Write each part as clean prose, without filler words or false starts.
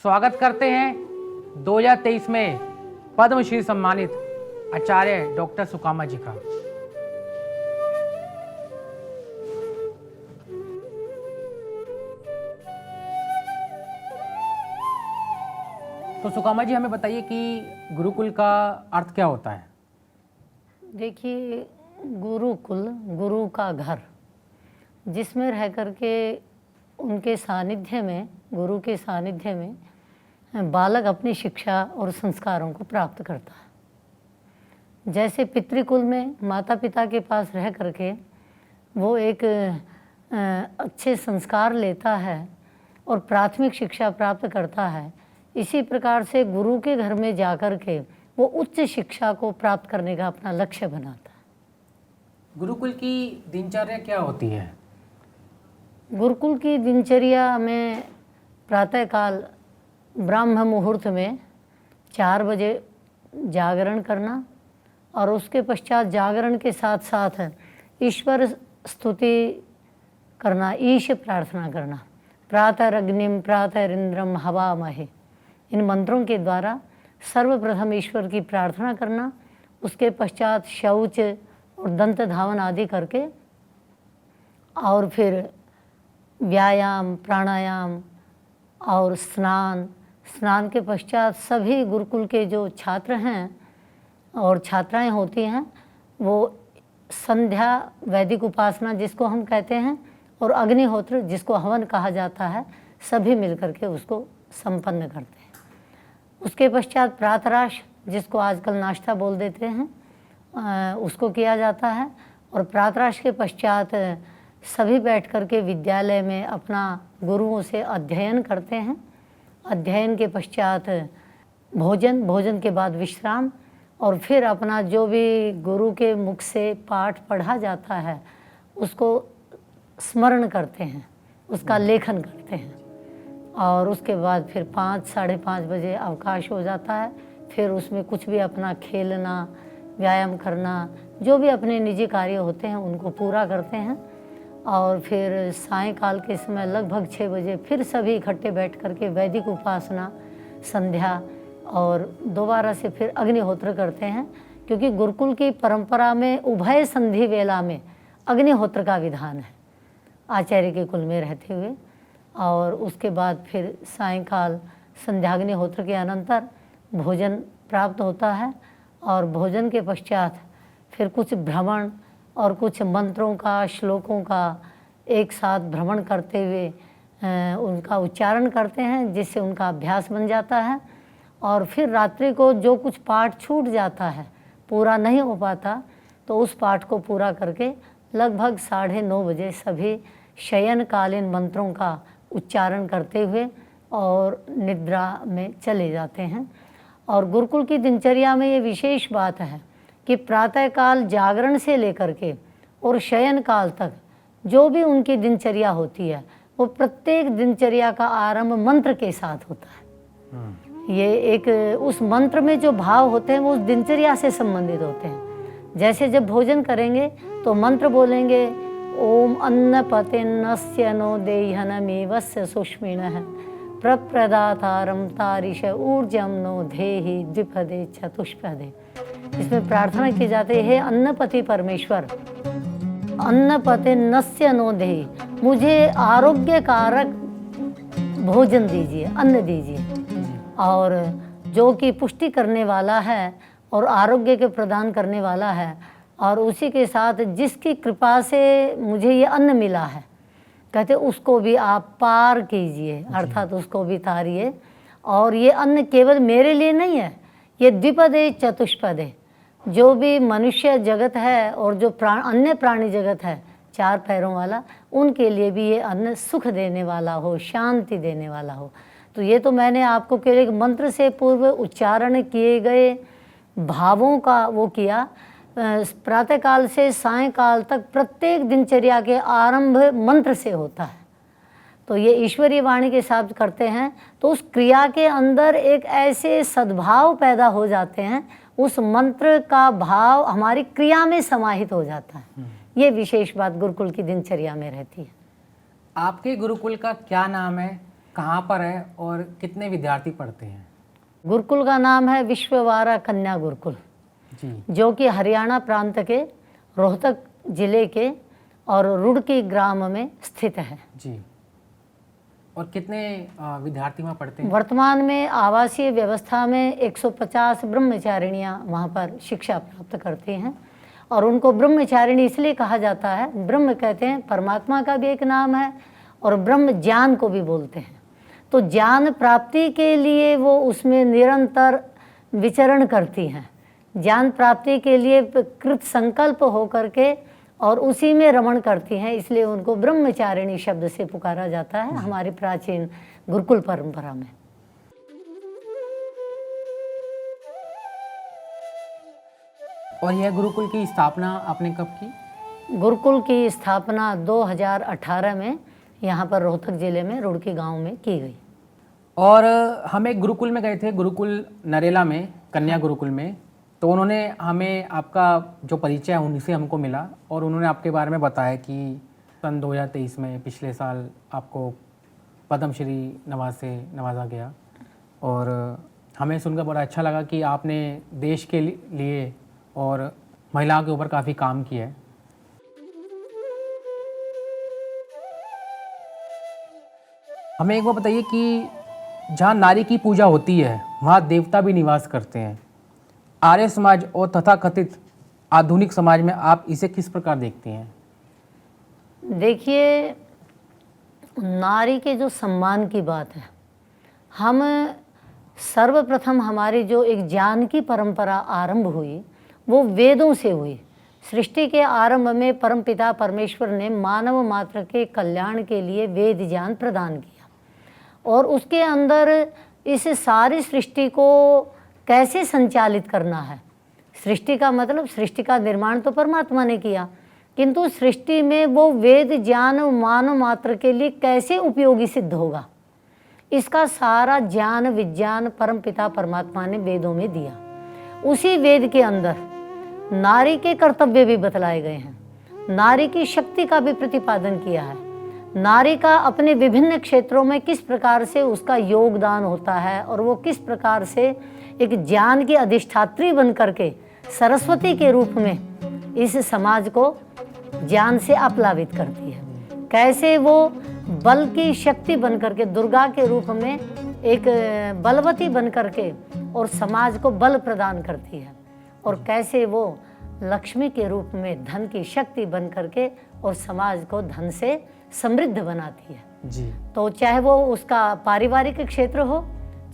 स्वागत करते हैं 2023 में पद्मश्री सम्मानित आचार्य डॉक्टर सुकामा जी का। तो सुकामा जी हमें बताइए कि गुरुकुल का अर्थ क्या होता है। देखिए, गुरुकुल गुरु का घर, जिसमें रह करके उनके सानिध्य में, गुरु के सानिध्य में बालक अपनी शिक्षा और संस्कारों को प्राप्त करता है। जैसे पितृकुल में माता पिता के पास रह करके वो एक अच्छे संस्कार लेता है और प्राथमिक शिक्षा प्राप्त करता है, इसी प्रकार से गुरु के घर में जाकर के वो उच्च शिक्षा को प्राप्त करने का अपना लक्ष्य बनाता है। गुरुकुल की दिनचर्या क्या होती है। गुरुकुल की दिनचर्या में प्रातःकाल ब्राह्म मुहूर्त में 4 बजे जागरण करना और उसके पश्चात जागरण के साथ साथ ईश्वर स्तुति करना, ईश प्रार्थना करना। प्रातरग्निम प्रातरिंद्रम हवामहे, इन मंत्रों के द्वारा सर्वप्रथम ईश्वर की प्रार्थना करना, उसके पश्चात शौच और दंत धावन आदि करके और फिर व्यायाम, प्राणायाम और स्नान के पश्चात सभी गुरुकुल के जो छात्र हैं और छात्राएं होती हैं वो संध्या वैदिक उपासना जिसको हम कहते हैं और अग्निहोत्र जिसको हवन कहा जाता है, सभी मिलकर के उसको संपन्न करते हैं। उसके पश्चात प्रातराश जिसको आजकल नाश्ता बोल देते हैं उसको किया जाता है और प्रातराश के पश्चात सभी बैठ कर के विद्यालय में अपना गुरुओं से अध्ययन करते हैं। अध्ययन के पश्चात भोजन के बाद विश्राम और फिर अपना जो भी गुरु के मुख से पाठ पढ़ा जाता है उसको स्मरण करते हैं, उसका लेखन करते हैं और उसके बाद फिर 5 साढ़े 5 बजे अवकाश हो जाता है। फिर उसमें कुछ भी अपना खेलना, व्यायाम करना, जो भी अपने निजी कार्य होते हैं उनको पूरा करते हैं और फिर सायंकाल के समय लगभग 6 बजे फिर सभी इकट्ठे बैठ करके वैदिक उपासना, संध्या और दोबारा से फिर अग्निहोत्र करते हैं, क्योंकि गुरुकुल की परंपरा में उभय संधि वेला में अग्निहोत्र का विधान है आचार्य के कुल में रहते हुए। और उसके बाद फिर सायंकाल संध्याग्निहोत्र के अनंतर भोजन प्राप्त होता है और भोजन के पश्चात फिर कुछ भ्रमण और कुछ मंत्रों का, श्लोकों का एक साथ भ्रमण करते हुए उनका उच्चारण करते हैं, जिससे उनका अभ्यास बन जाता है। और फिर रात्रि को जो कुछ पाठ छूट जाता है, पूरा नहीं हो पाता, तो उस पाठ को पूरा करके लगभग 9:30 बजे सभी शयनकालीन मंत्रों का उच्चारण करते हुए और निद्रा में चले जाते हैं। और गुरुकुल की दिनचर्या में ये विशेष बात है कि प्रातःकाल जागरण से लेकर के और शयन काल तक जो भी उनकी दिनचर्या होती है वो प्रत्येक दिनचर्या का आरंभ मंत्र के साथ होता है। ये एक उस मंत्र में जो भाव होते हैं वो उस दिनचर्या से संबंधित होते हैं। जैसे जब भोजन करेंगे तो मंत्र बोलेंगे, ओम अन्नपतेन्नस्य नो देह्यनमेवस्य सुष्मिणः प्रप्रदातारं तारिश ऊर्जम नो धेहि द्विपदे चतुष्पदे। इसमें प्रार्थना की जाती है, हे अन्नपति परमेश्वर, अन्नपते नस्य नो देहि, मुझे आरोग्य कारक भोजन दीजिए, अन्न दीजिए, और जो कि पुष्टि करने वाला है और आरोग्य के प्रदान करने वाला है, और उसी के साथ जिसकी कृपा से मुझे ये अन्न मिला है, कहते उसको भी आप पार कीजिए, अर्थात उसको भी तारिए। और ये अन्न केवल मेरे लिए नहीं है, ये द्विपदे चतुष्पदे, जो भी मनुष्य जगत है और जो अन्य प्राणी जगत है 4 पैरों वाला, उनके लिए भी ये अन्न सुख देने वाला हो, शांति देने वाला हो। तो ये तो मैंने आपको केवल एक मंत्र से पूर्व उच्चारण किए गए भावों का वो किया। प्रातःकाल से सायंकाल तक प्रत्येक दिनचर्या के आरंभ मंत्र से होता है। तो ये ईश्वरीय वाणी के साथ करते हैं तो उस क्रिया के अंदर एक ऐसे सद्भाव पैदा हो जाते हैं, उस मंत्र का भाव हमारी क्रिया में समाहित हो जाता है। ये विशेष बात गुरुकुल की दिनचर्या में रहती है। आपके गुरुकुल का क्या नाम है, कहाँ पर है और कितने विद्यार्थी पढ़ते हैं? गुरुकुल का नाम है विश्ववारा कन्या गुरुकुल, जी जो कि हरियाणा प्रांत के रोहतक जिले के और रुड़की ग्राम में स्थित है। जी। और कितने विद्यार्थी वहाँ पढ़ते हैं? वर्तमान में आवासीय व्यवस्था में 150 ब्रह्मचारिणियाँ वहाँ पर शिक्षा प्राप्त करती हैं और उनको ब्रह्मचारिणी इसलिए कहा जाता है, ब्रह्म कहते हैं परमात्मा का भी एक नाम है और ब्रह्म ज्ञान को भी बोलते हैं। तो ज्ञान प्राप्ति के लिए वो उसमें निरंतर विचरण करती हैं, ज्ञान प्राप्ति के लिए कृत संकल्प होकर के और उसी में रमण करती हैं, इसलिए उनको ब्रह्मचारिणी शब्द से पुकारा जाता है हमारी प्राचीन गुरुकुल परंपरा में। और यह गुरुकुल की स्थापना आपने कब की? गुरुकुल की स्थापना 2018 में यहाँ पर रोहतक जिले में रुड़की गांव में की गई। और हम एक गुरुकुल में गए थे, गुरुकुल नरेला में, कन्या गुरुकुल में, तो उन्होंने हमें आपका जो परिचय है उनसे हमको मिला और उन्होंने आपके बारे में बताया कि सन 2023 में पिछले साल आपको पद्मश्री नवाज से नवाजा गया। और हमें सुनकर बड़ा अच्छा लगा कि आपने देश के लिए और महिलाओं के ऊपर काफ़ी काम किया है। हमें एक बार बताइए कि जहाँ नारी की पूजा होती है वहाँ देवता भी निवास करते हैं। आर्य समाज और तथाकथित आधुनिक समाज में आप इसे किस प्रकार देखते हैं? देखिए, नारी के जो सम्मान की बात है, हम सर्वप्रथम हमारी जो एक ज्ञान की परंपरा आरंभ हुई वो वेदों से हुई। सृष्टि के आरंभ में परमपिता परमेश्वर ने मानव मात्र के कल्याण के लिए वेद ज्ञान प्रदान किया और उसके अंदर इस सारी सृष्टि को कैसे संचालित करना है। सृष्टि का मतलब सृष्टि का निर्माण तो परमात्मा ने किया, किंतु सृष्टि में वो वेद ज्ञान मानव मात्र के लिए कैसे उपयोगी सिद्ध होगा, इसका सारा ज्ञान विज्ञान परमपिता परमात्मा ने वेदों में दिया। उसी वेद के अंदर नारी के कर्तव्य भी बतलाए गए हैं, नारी की शक्ति का भी प्रतिपादन किया है, नारी का अपने विभिन्न क्षेत्रों में किस प्रकार से उसका योगदान होता है और वो किस प्रकार से एक ज्ञान की अधिष्ठात्री बन करके सरस्वती के रूप में इस समाज को ज्ञान से आप्लावित करती है, कैसे वो बल की शक्ति बन करके दुर्गा के रूप में एक बलवती बन करके और समाज को बल प्रदान करती है और कैसे वो लक्ष्मी के रूप में धन की शक्ति बन करके और समाज को धन से समृद्ध बनाती है। जी। तो चाहे वो उसका पारिवारिक क्षेत्र हो,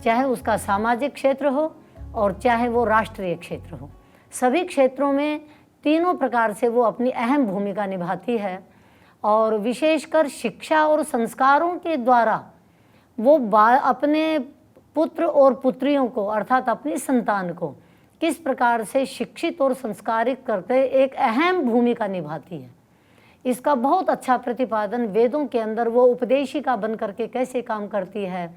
चाहे उसका सामाजिक क्षेत्र हो और चाहे वो राष्ट्रीय क्षेत्र हो, सभी क्षेत्रों में तीनों प्रकार से वो अपनी अहम भूमिका निभाती है। और विशेषकर शिक्षा और संस्कारों के द्वारा वो अपने पुत्र और पुत्रियों को अर्थात अपनी संतान को किस प्रकार से शिक्षित और संस्कारित करते एक अहम भूमिका निभाती है, इसका बहुत अच्छा प्रतिपादन वेदों के अंदर वो उपदेशिका बन करके कैसे काम करती है,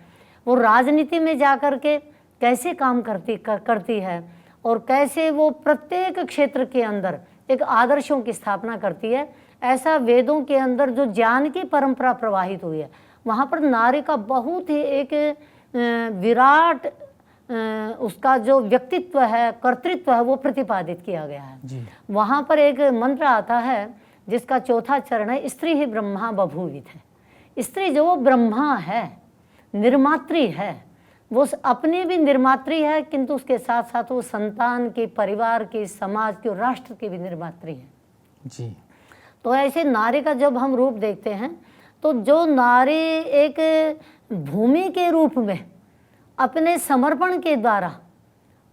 वो राजनीति में जा कर के कैसे काम करती है और कैसे वो प्रत्येक क्षेत्र के अंदर एक आदर्शों की स्थापना करती है। ऐसा वेदों के अंदर जो ज्ञान की परंपरा प्रवाहित हुई है वहाँ पर नारी का बहुत ही एक विराट उसका जो व्यक्तित्व है, कर्तृत्व है, वो प्रतिपादित किया गया है जी। वहाँ पर एक मंत्र आता है जिसका चौथा चरण है, स्त्री ही ब्रह्मा बभूवित है। स्त्री जो वो ब्रह्मा है, निर्मात्री है, वो अपनी भी निर्मात्री है, किंतु उसके साथ साथ वो संतान की, परिवार की, समाज की और राष्ट्र की भी निर्मात्री है जी। तो ऐसे नारी का जब हम रूप देखते हैं तो जो नारी एक भूमि के रूप में अपने समर्पण के द्वारा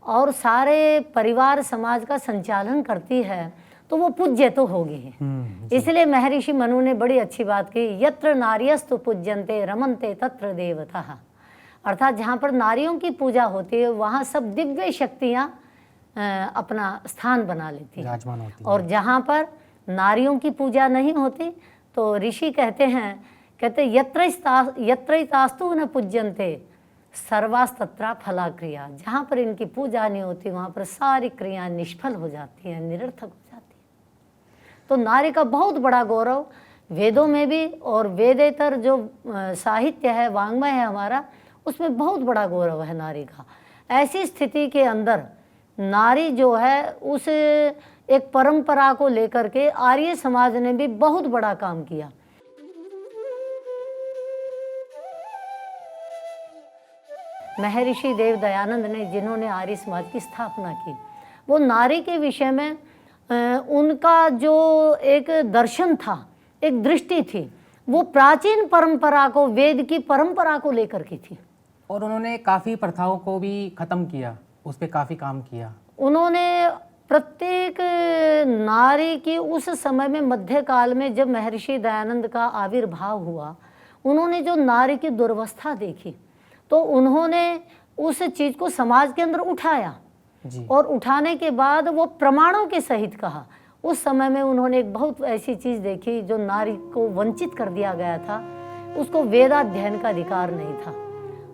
और सारे परिवार समाज का संचालन करती है तो वो पूज्य तो होगी ही। इसलिए महर्षि मनु ने बड़ी अच्छी बात की, यत्र नार्यस्तु पूज्यन्ते रमन्ते तत्र देवताः, अर्थात जहाँ पर नारियों की पूजा होती है वहाँ सब दिव्य शक्तियाँ अपना स्थान बना लेती हैं और जहाँ पर नारियों की पूजा नहीं होती तो ऋषि कहते यत्रैतास्तु न पूज्यन्ते सर्वास्तत्रा फला क्रिया, जहाँ पर इनकी पूजा नहीं होती वहाँ पर सारी क्रियाएं निष्फल हो जाती हैं, निरर्थक हो जाती हैं। तो नारी का बहुत बड़ा गौरव वेदों में भी और वेदेतर जो साहित्य है, वाङ्मय है हमारा, उसमें बहुत बड़ा गौरव है नारी का। ऐसी स्थिति के अंदर नारी जो है उस एक परंपरा को लेकर के आर्य समाज ने भी बहुत बड़ा काम किया। महर्षि देव दयानंद ने, जिन्होंने आर्य समाज की स्थापना की, वो नारी के विषय में उनका जो एक दर्शन था, एक दृष्टि थी, वो प्राचीन परंपरा को, वेद की परंपरा को लेकर की थी। और उन्होंने काफ़ी प्रथाओं को भी ख़त्म किया, उस पर काफ़ी काम किया। उन्होंने प्रत्येक नारी की उस समय में, मध्यकाल में जब महर्षि दयानंद का आविर्भाव हुआ, उन्होंने जो नारी की दुर्वस्था देखी, तो उन्होंने उस चीज़ को समाज के अंदर उठाया जी। और उठाने के बाद वो प्रमाणों के सहित कहा। उस समय में उन्होंने एक बहुत ऐसी चीज़ देखी जो नारी को वंचित कर दिया गया था। उसको वेदाध्ययन का अधिकार नहीं था,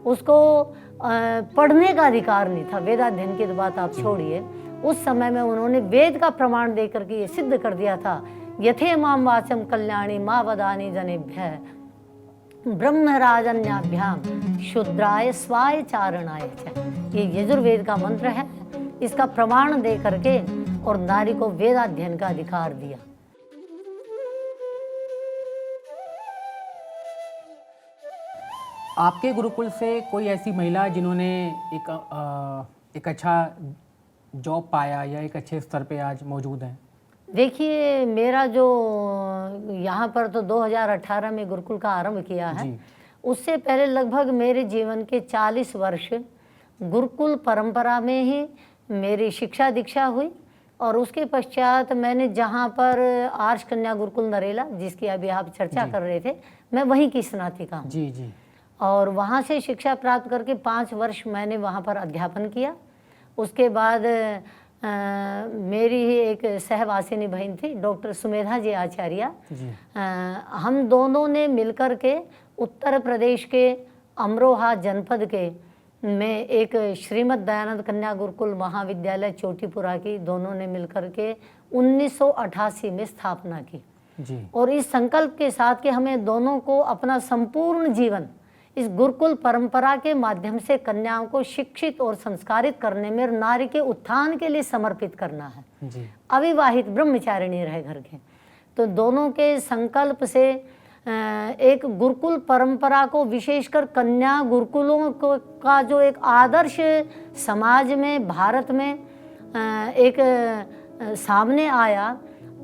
उसको पढ़ने का अधिकार नहीं था। वेदाध्ययन की तो बात आप छोड़िए, उस समय में उन्होंने वेद का प्रमाण दे करके ये सिद्ध कर दिया था, यथे माम वाचम कल्याणी माँ वदानी जनेभ्य ब्रह्मराजन्याभ्याम शूद्राय स्वाय चारणाय च। ये यजुर्वेद का मंत्र है, इसका प्रमाण दे करके और नारी को वेदाध्ययन का अधिकार दिया। आपके गुरुकुल से कोई ऐसी महिला जिन्होंने एक अच्छा जॉब पाया या एक अच्छे स्तर पे आज मौजूद हैं? देखिए, मेरा जो यहाँ पर तो 2018 में गुरुकुल का आरंभ किया है, उससे पहले लगभग मेरे जीवन के 40 वर्ष गुरुकुल परंपरा में ही मेरी शिक्षा दीक्षा हुई। और उसके पश्चात मैंने जहाँ पर आर्ष कन्या गुरुकुल नरेला, जिसकी अभी आप चर्चा कर रहे थे, मैं वहीं की स्नातिका हूँ। जी जी। और वहाँ से शिक्षा प्राप्त करके 5 वर्ष मैंने वहाँ पर अध्यापन किया। उसके बाद मेरी ही एक सहवासिनी बहन थी, डॉक्टर सुमेधा जी आचार्य, हम दोनों ने मिलकर के उत्तर प्रदेश के अमरोहा जनपद के में एक श्रीमद दयानंद कन्या गुरुकुल महाविद्यालय चोटीपुरा की दोनों ने मिलकर के 1988 में स्थापना की जी। और इस संकल्प के साथ कि हमें दोनों को अपना संपूर्ण जीवन इस गुरुकुल परंपरा के माध्यम से कन्याओं को शिक्षित और संस्कारित करने में, नारी के उत्थान के लिए समर्पित करना है जी। अविवाहित ब्रह्मचारिणी रहे घर के। तो दोनों के संकल्प से एक गुरुकुल परंपरा को, विशेषकर कन्या गुरुकुलों को का जो एक आदर्श समाज में, भारत में एक सामने आया,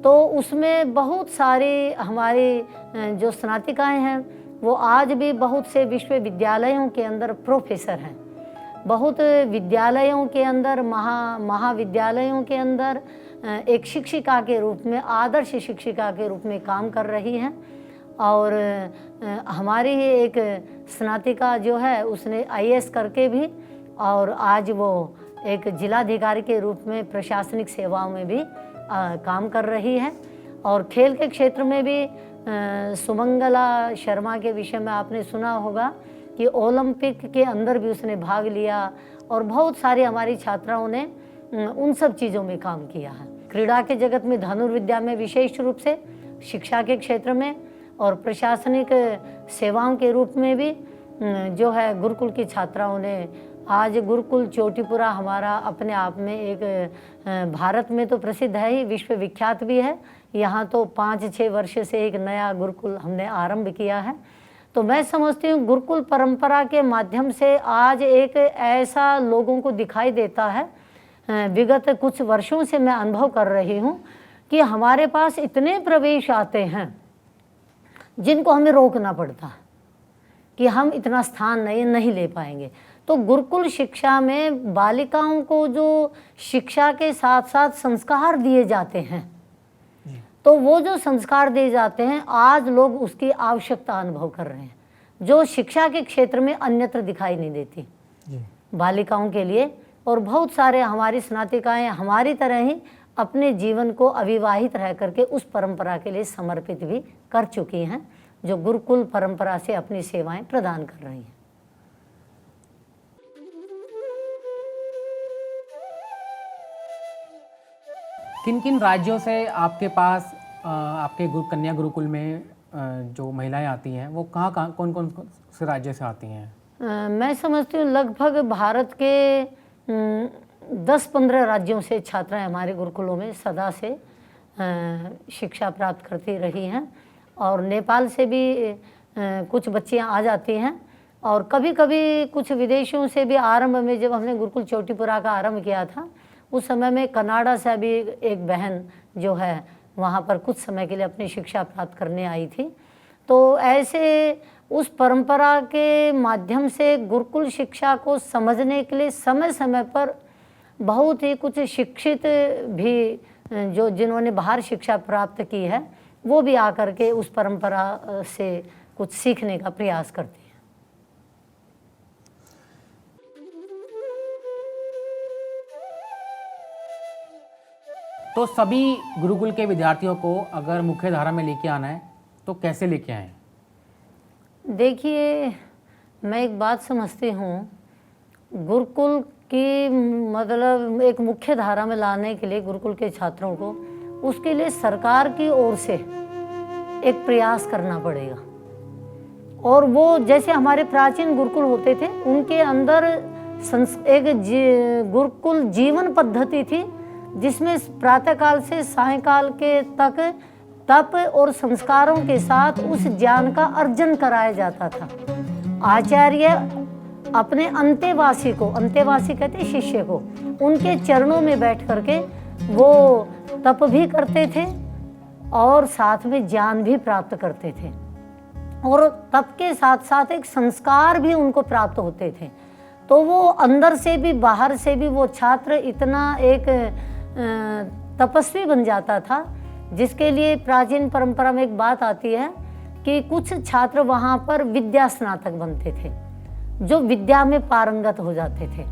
तो उसमें बहुत सारी हमारी जो स्नातिकाएं हैं वो आज भी बहुत से विश्वविद्यालयों के अंदर प्रोफेसर हैं, बहुत विद्यालयों के अंदर, महाविद्यालयों के अंदर एक शिक्षिका के रूप में, आदर्श शिक्षिका के रूप में काम कर रही हैं। और हमारी ही एक स्नातिका जो है उसने IAS करके भी, और आज वो एक जिलाधिकारी के रूप में प्रशासनिक सेवाओं में भी काम कर रही है। और खेल के क्षेत्र में भी सुमंगला शर्मा के विषय में आपने सुना होगा कि ओलंपिक के अंदर भी उसने भाग लिया और बहुत सारी हमारी छात्राओं ने उन सब चीज़ों में काम किया है। क्रीड़ा के जगत में, धनुर्विद्या में विशेष रूप से, शिक्षा के क्षेत्र में और प्रशासनिक सेवाओं के रूप में भी जो है गुरुकुल की छात्राओं ने, आज गुरुकुल चोटीपुरा हमारा अपने आप में एक भारत में तो प्रसिद्ध है ही, विश्व विख्यात भी है। यहाँ तो 5-6 वर्ष से एक नया गुरुकुल हमने आरंभ किया है। तो मैं समझती हूँ गुरुकुल परंपरा के माध्यम से आज एक ऐसा लोगों को दिखाई देता है, विगत कुछ वर्षों से मैं अनुभव कर रही हूँ कि हमारे पास इतने प्रवेश आते हैं जिनको हमें रोकना पड़ता है कि हम इतना स्थान नहीं ले पाएंगे। तो गुरुकुल शिक्षा में बालिकाओं को जो शिक्षा के साथ साथ संस्कार दिए जाते हैं, तो वो जो संस्कार दिए जाते हैं आज लोग उसकी आवश्यकता अनुभव कर रहे हैं, जो शिक्षा के क्षेत्र में अन्यत्र दिखाई नहीं देती बालिकाओं के लिए। और बहुत सारे हमारी स्नातिकाएं हमारी तरह ही अपने जीवन को अविवाहित रह करके उस परंपरा के लिए समर्पित भी कर चुकी हैं, जो गुरुकुल परंपरा से अपनी सेवाएं प्रदान कर रही हैं। किन किन राज्यों से आपके पास, आपके कन्या गुरुकुल में जो महिलाएं आती हैं वो कहाँ कौन कौन से राज्य से आती हैं? मैं समझती हूँ लगभग भारत के 10-15 राज्यों से छात्राएं हमारे गुरुकुलों में सदा से शिक्षा प्राप्त करती रही हैं, और नेपाल से भी कुछ बच्चियां आ जाती हैं, और कभी कभी कुछ विदेशों से भी। आरंभ में जब हमने गुरुकुल चोटीपुरा का आरंभ किया था उस समय में कनाडा से भी एक बहन जो है वहाँ पर कुछ समय के लिए अपनी शिक्षा प्राप्त करने आई थी। तो ऐसे उस परंपरा के माध्यम से गुरुकुल शिक्षा को समझने के लिए समय समय पर बहुत ही कुछ शिक्षित भी जो जिन्होंने बाहर शिक्षा प्राप्त की है वो भी आकर के उस परंपरा से कुछ सीखने का प्रयास करती हैं। तो सभी गुरुकुल के विद्यार्थियों को अगर मुख्य धारा में लेके आना है तो कैसे लेके आएं? देखिए, मैं एक बात समझती हूँ, गुरुकुल की मतलब एक मुख्य धारा में लाने के लिए गुरुकुल के छात्रों को, उसके लिए सरकार की ओर से एक प्रयास करना पड़ेगा। और वो जैसे हमारे प्राचीन गुरुकुल होते थे उनके अंदर एक गुरुकुल जीवन पद्धति थी जिसमें प्रातःकाल से सायंकाल के तक तप और संस्कारों के साथ उस ज्ञान का अर्जन कराया जाता था। आचार्य अपने अंतेवासी को, अंतेवासी कहते शिष्य को, उनके चरणों में बैठ करके वो तप भी करते थे और साथ में ज्ञान भी प्राप्त करते थे, और तप के साथ साथ एक संस्कार भी उनको प्राप्त होते थे। तो वो अंदर से भी बाहर से भी वो छात्र इतना एक तपस्वी बन जाता था, जिसके लिए प्राचीन परंपरा में एक बात आती है कि कुछ छात्र वहाँ पर विद्या स्नातक बनते थे, जो विद्या में पारंगत हो जाते थे,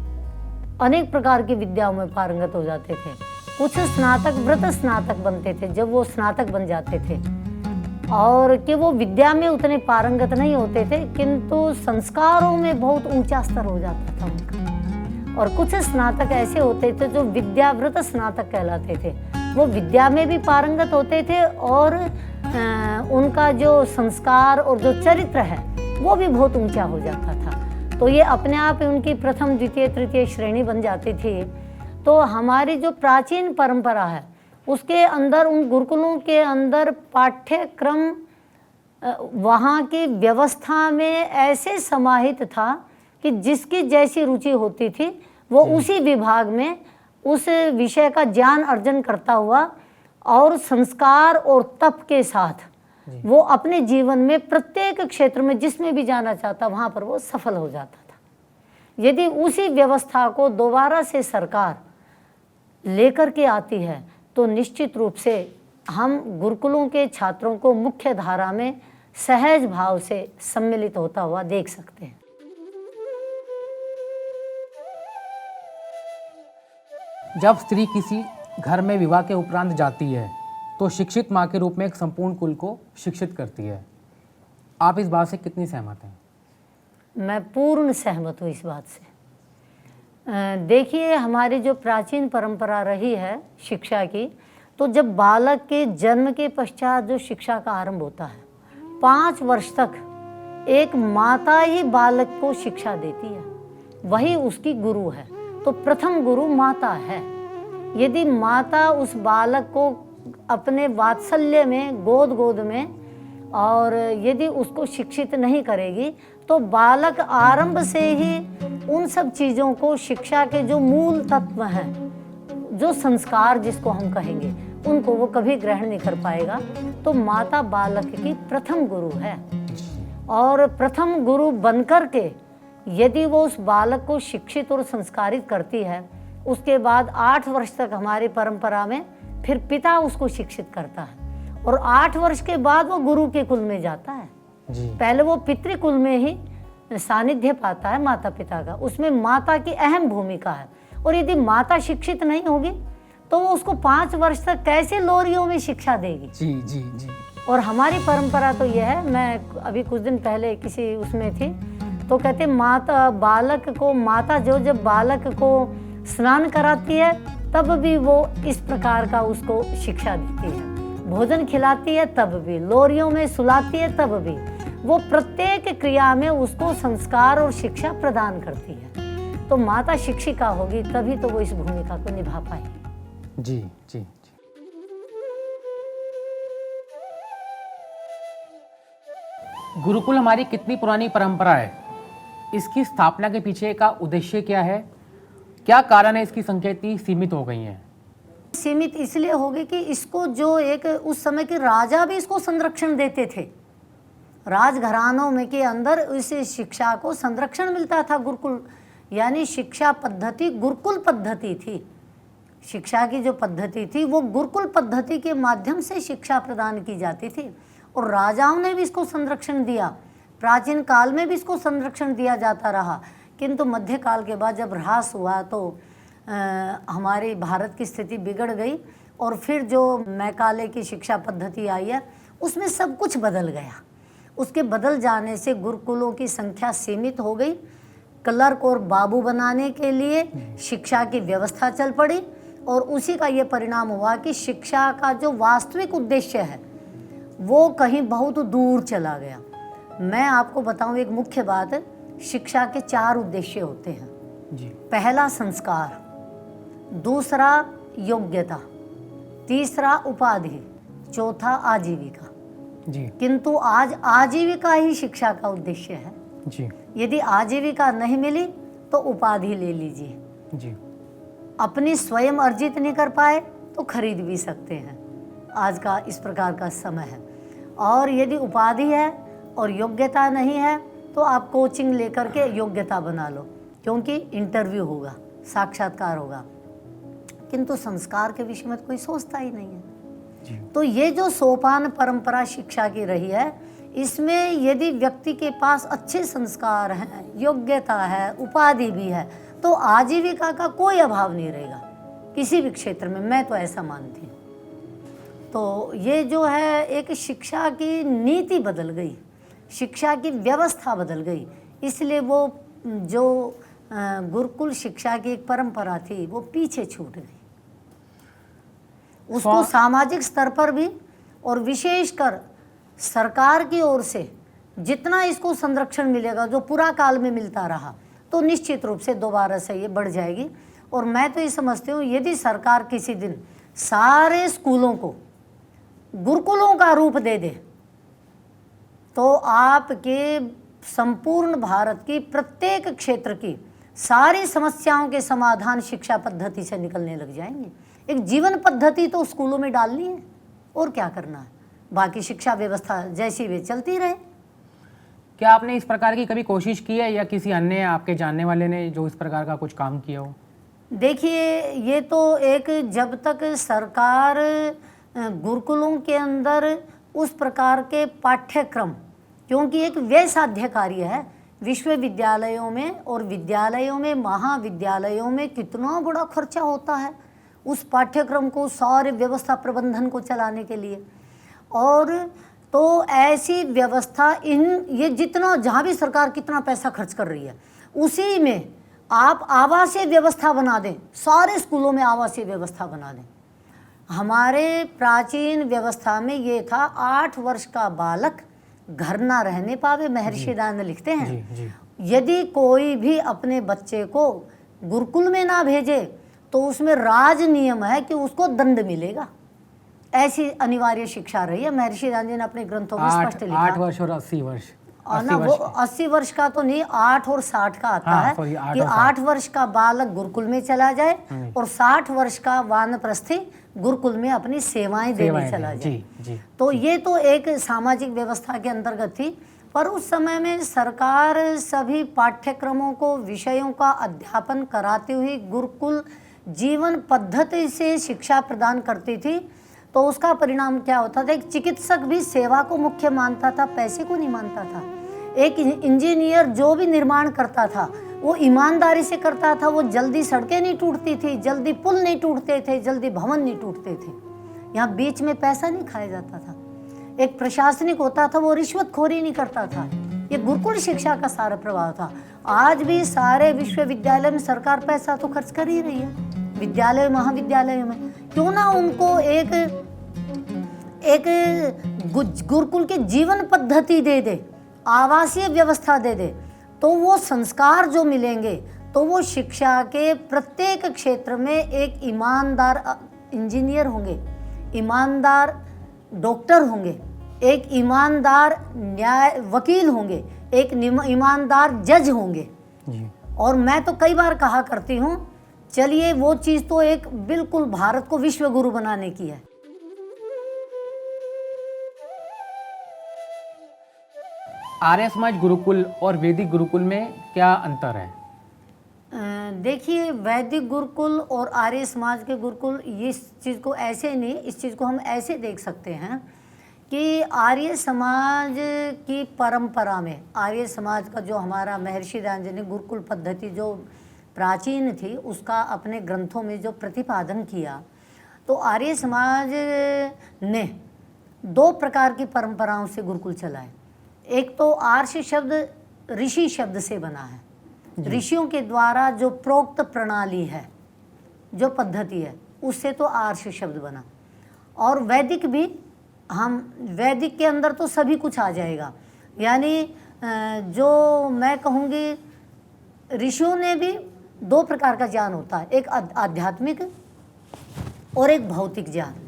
अनेक प्रकार की विद्याओं में पारंगत हो जाते थे। कुछ स्नातक व्रत स्नातक बनते थे जब वो स्नातक बन जाते थे, और कि वो विद्या में उतने पारंगत नहीं होते थे किंतु संस्कारों में बहुत ऊंचा स्तर हो जाता था उनका। और कुछ स्नातक ऐसे होते थे जो विद्याव्रत स्नातक कहलाते थे, वो विद्या में भी पारंगत होते थे और उनका जो संस्कार और जो चरित्र है वो भी बहुत ऊंचा हो जाता था। तो ये अपने आप उनकी प्रथम द्वितीय तृतीय श्रेणी बन जाती थी। तो हमारी जो प्राचीन परंपरा है उसके अंदर, उन गुरुकुलों के अंदर पाठ्यक्रम वहाँ की व्यवस्था में ऐसे समाहित था कि जिसकी जैसी रुचि होती थी वो उसी विभाग में उस विषय का ज्ञान अर्जन करता हुआ और संस्कार और तप के साथ वो अपने जीवन में प्रत्येक क्षेत्र में जिसमें भी जाना चाहता वहाँ पर वो सफल हो जाता था। यदि उसी व्यवस्था को दोबारा से सरकार लेकर के आती है तो निश्चित रूप से हम गुरुकुलों के छात्रों को मुख्य धारा में सहज भाव से सम्मिलित होता हुआ देख सकते हैं। जब स्त्री किसी घर में विवाह के उपरांत जाती है तो शिक्षित माँ के रूप में एक संपूर्ण कुल को शिक्षित करती है। आप इस बात से कितनी सहमत हैं? मैं पूर्ण सहमत हूँ इस बात से। देखिए, हमारी जो प्राचीन परंपरा रही है शिक्षा की, तो जब बालक के जन्म के पश्चात जो शिक्षा का आरंभ होता है 5 वर्ष तक एक माता ही बालक को शिक्षा देती है, वही उसकी गुरु है। तो प्रथम गुरु माता है। यदि माता उस बालक को अपने वात्सल्य में गोद में और यदि उसको शिक्षित नहीं करेगी तो बालक आरंभ से ही उन सब चीज़ों को, शिक्षा के जो मूल तत्व हैं, जो संस्कार जिसको हम कहेंगे, उनको वो कभी ग्रहण नहीं कर पाएगा। तो माता बालक की प्रथम गुरु है, और प्रथम गुरु बनकर के यदि वो उस बालक को शिक्षित और संस्कारित करती है, उसके बाद 8 वर्ष तक हमारी परंपरा में फिर पिता उसको शिक्षित करता है, और 8 वर्ष के बाद वो गुरु के कुल में जाता है जी। पहले वो पितृकुल में ही सानिध्य पाता है माता पिता का, उसमें माता की अहम भूमिका है। और यदि माता शिक्षित नहीं होगी तो वो उसको 5 वर्ष तक कैसे लोरियों में शिक्षा देगी जी जी जी। और हमारी परंपरा तो यह है, मैं अभी कुछ दिन पहले किसी उसमें थी तो कहते माता बालक को, माता जो जब बालक को स्नान कराती है तब भी वो इस प्रकार का उसको शिक्षा देती है। भोजन खिलाती है तब भी, लोरियों में सुलाती है तब भी, वो प्रत्येक क्रिया में उसको संस्कार और शिक्षा प्रदान करती है। तो माता शिक्षिका होगी तभी तो वो इस भूमिका को निभा पाएगी। जी जी जी। गुरुकुल हमारी कितनी पुरानी परंपरा है? इसकी स्थापना के पीछे का उद्देश्य क्या है? क्या कारण है इसकी संख्या इतनी सीमित हो गई है? सीमित इसलिए होगी कि इसको जो एक उस समय के राजा भी इसको संरक्षण देते थे। राजघरानों में के अंदर इस शिक्षा को संरक्षण मिलता था। गुरुकुल यानी शिक्षा पद्धति गुरुकुल पद्धति थी। शिक्षा की जो पद्धति थी वो गुरुकुल पद्धति के माध्यम से शिक्षा प्रदान की जाती थी और राजाओं ने भी इसको संरक्षण दिया। प्राचीन काल में भी इसको संरक्षण दिया जाता रहा, किंतु मध्यकाल के बाद जब ह्रास हुआ तो हमारी भारत की स्थिति बिगड़ गई और फिर जो मैकाले की शिक्षा पद्धति आई है उसमें सब कुछ बदल गया। उसके बदल जाने से गुरुकुलों की संख्या सीमित हो गई। क्लर्क और बाबू बनाने के लिए शिक्षा की व्यवस्था चल पड़ी और उसी का ये परिणाम हुआ कि शिक्षा का जो वास्तविक उद्देश्य है वो कहीं बहुत दूर चला गया। मैं आपको बताऊं एक मुख्य बात, शिक्षा के 4 उद्देश्य होते हैं जी। पहला संस्कार, दूसरा योग्यता, तीसरा उपाधि, चौथा आजीविका। जी किंतु आज आजीविका ही शिक्षा का उद्देश्य है। जी यदि आजीविका नहीं मिली तो उपाधि ले लीजिए। जी। अपनी स्वयं अर्जित नहीं कर पाए तो खरीद भी सकते हैं, आज का इस प्रकार का समय है। और यदि उपाधि है और योग्यता नहीं है तो आप कोचिंग लेकर के योग्यता बना लो, क्योंकि इंटरव्यू होगा, साक्षात्कार होगा, किंतु संस्कार के विषय में तो कोई सोचता ही नहीं है। जी। तो ये जो सोपान परंपरा शिक्षा की रही है, इसमें यदि व्यक्ति के पास अच्छे संस्कार हैं, योग्यता है, उपाधि भी है, तो आजीविका का कोई अभाव नहीं रहेगा किसी भी क्षेत्र में। मैं तो ऐसा मानती हूँ। तो ये जो है एक शिक्षा की नीति बदल गई, शिक्षा की व्यवस्था बदल गई, इसलिए वो जो गुरुकुल शिक्षा की एक परंपरा थी वो पीछे छूट गई। उसको सामाजिक स्तर पर भी और विशेषकर सरकार की ओर से जितना इसको संरक्षण मिलेगा, जो पूरा काल में मिलता रहा, तो निश्चित रूप से दोबारा से ये बढ़ जाएगी। और मैं तो ये समझती हूँ यदि सरकार किसी दिन सारे स्कूलों को गुरुकुलों का रूप दे दे तो आपके संपूर्ण भारत की प्रत्येक क्षेत्र की सारी समस्याओं के समाधान शिक्षा पद्धति से निकलने लग जाएंगे। एक जीवन पद्धति तो स्कूलों में डालनी है और क्या करना है, बाकी शिक्षा व्यवस्था जैसी वे चलती रहे। क्या आपने इस प्रकार की कभी कोशिश की है या किसी अन्य आपके जानने वाले ने जो इस प्रकार का कुछ काम किया हो? देखिए, ये तो एक जब तक सरकार गुरुकुलों के अंदर उस प्रकार के पाठ्यक्रम, क्योंकि एक व्यय साध्य कार्य है, विश्वविद्यालयों में और विद्यालयों में, महाविद्यालयों में कितना बड़ा खर्चा होता है उस पाठ्यक्रम को, सारे व्यवस्था प्रबंधन को चलाने के लिए। और तो ऐसी व्यवस्था ये जितना जहाँ भी सरकार कितना पैसा खर्च कर रही है उसी में आप आवासीय व्यवस्था बना दें, सारे स्कूलों में आवासीय व्यवस्था बना दें। हमारे प्राचीन व्यवस्था में ये था 8 वर्ष का बालक घर ना रहने पावे, महर्षि दयानंद लिखते हैं। जी, जी। यदि कोई भी अपने बच्चे को गुरुकुल में ना भेजे तो उसमें राज नियम है कि उसको दंड मिलेगा। ऐसी अनिवार्य शिक्षा रही है। महर्षि दयानंद जी ने अपने ग्रंथों में स्पष्ट लिखा। 8 वर्ष और 80 वर्ष। ना वो 80 वर्ष का तो नहीं, 8 और 60 का आता है कि 8 वर्ष का बालक गुरुकुल में चला जाए और 60 वर्ष का वानप्रस्थी गुरुकुल में अपनी सेवाएं देने चला जाए। जी, जी। तो ये तो एक सामाजिक व्यवस्था के अंतर्गत थी। पर उस समय में सरकार सभी पाठ्यक्रमों को, विषयों का अध्यापन कराती हुई गुरुकुल जीवन पद्धति से शिक्षा प्रदान करती थी। तो उसका परिणाम क्या होता था, एक चिकित्सक भी सेवा को मुख्य मानता था, पैसे को नहीं मानता था। एक इंजीनियर जो भी निर्माण करता था वो ईमानदारी से करता था। वो जल्दी सड़कें नहीं टूटती थी, जल्दी पुल नहीं टूटते थे, जल्दी भवन नहीं टूटते थे। यहाँ बीच में पैसा नहीं खाया जाता था। एक प्रशासनिक होता था, वो रिश्वतखोरी नहीं करता था। ये गुरुकुल शिक्षा का सारा प्रभाव था। आज भी सारे विश्वविद्यालय में सरकार पैसा तो खर्च कर ही रही है, विद्यालय महाविद्यालय में। क्यों ना उनको एक गुरुकुल की जीवन पद्धति दे दे, आवासीय व्यवस्था दे दे, तो वो संस्कार जो मिलेंगे तो वो शिक्षा के प्रत्येक क्षेत्र में एक ईमानदार इंजीनियर होंगे, ईमानदार डॉक्टर होंगे, एक ईमानदार न्याय वकील होंगे, एक ईमानदार जज होंगे। जी। और मैं तो कई बार कहा करती हूँ, चलिए वो चीज़ तो एक बिल्कुल भारत को विश्व गुरु बनाने की है। आर्य समाज गुरुकुल और वैदिक गुरुकुल में क्या अंतर है? देखिए, वैदिक गुरुकुल और आर्य समाज के गुरुकुल, ये इस चीज़ को ऐसे नहीं, इस चीज़ को हम ऐसे देख सकते हैं कि आर्य समाज की परंपरा में, आर्य समाज का जो हमारा महर्षि दयानंद ने गुरुकुल पद्धति जो प्राचीन थी उसका अपने ग्रंथों में जो प्रतिपादन किया, तो आर्य समाज ने 2 प्रकार की परंपराओं से गुरुकुल चलाए। एक तो आर्ष शब्द ऋषि शब्द से बना है, ऋषियों के द्वारा जो प्रोक्त प्रणाली है, जो पद्धति है, उससे तो आर्ष शब्द बना। और वैदिक भी, हम वैदिक के अंदर तो सभी कुछ आ जाएगा, यानी जो मैं कहूँगी ऋषियों ने भी 2 प्रकार का ज्ञान होता है, एक आध्यात्मिक और एक भौतिक ज्ञान।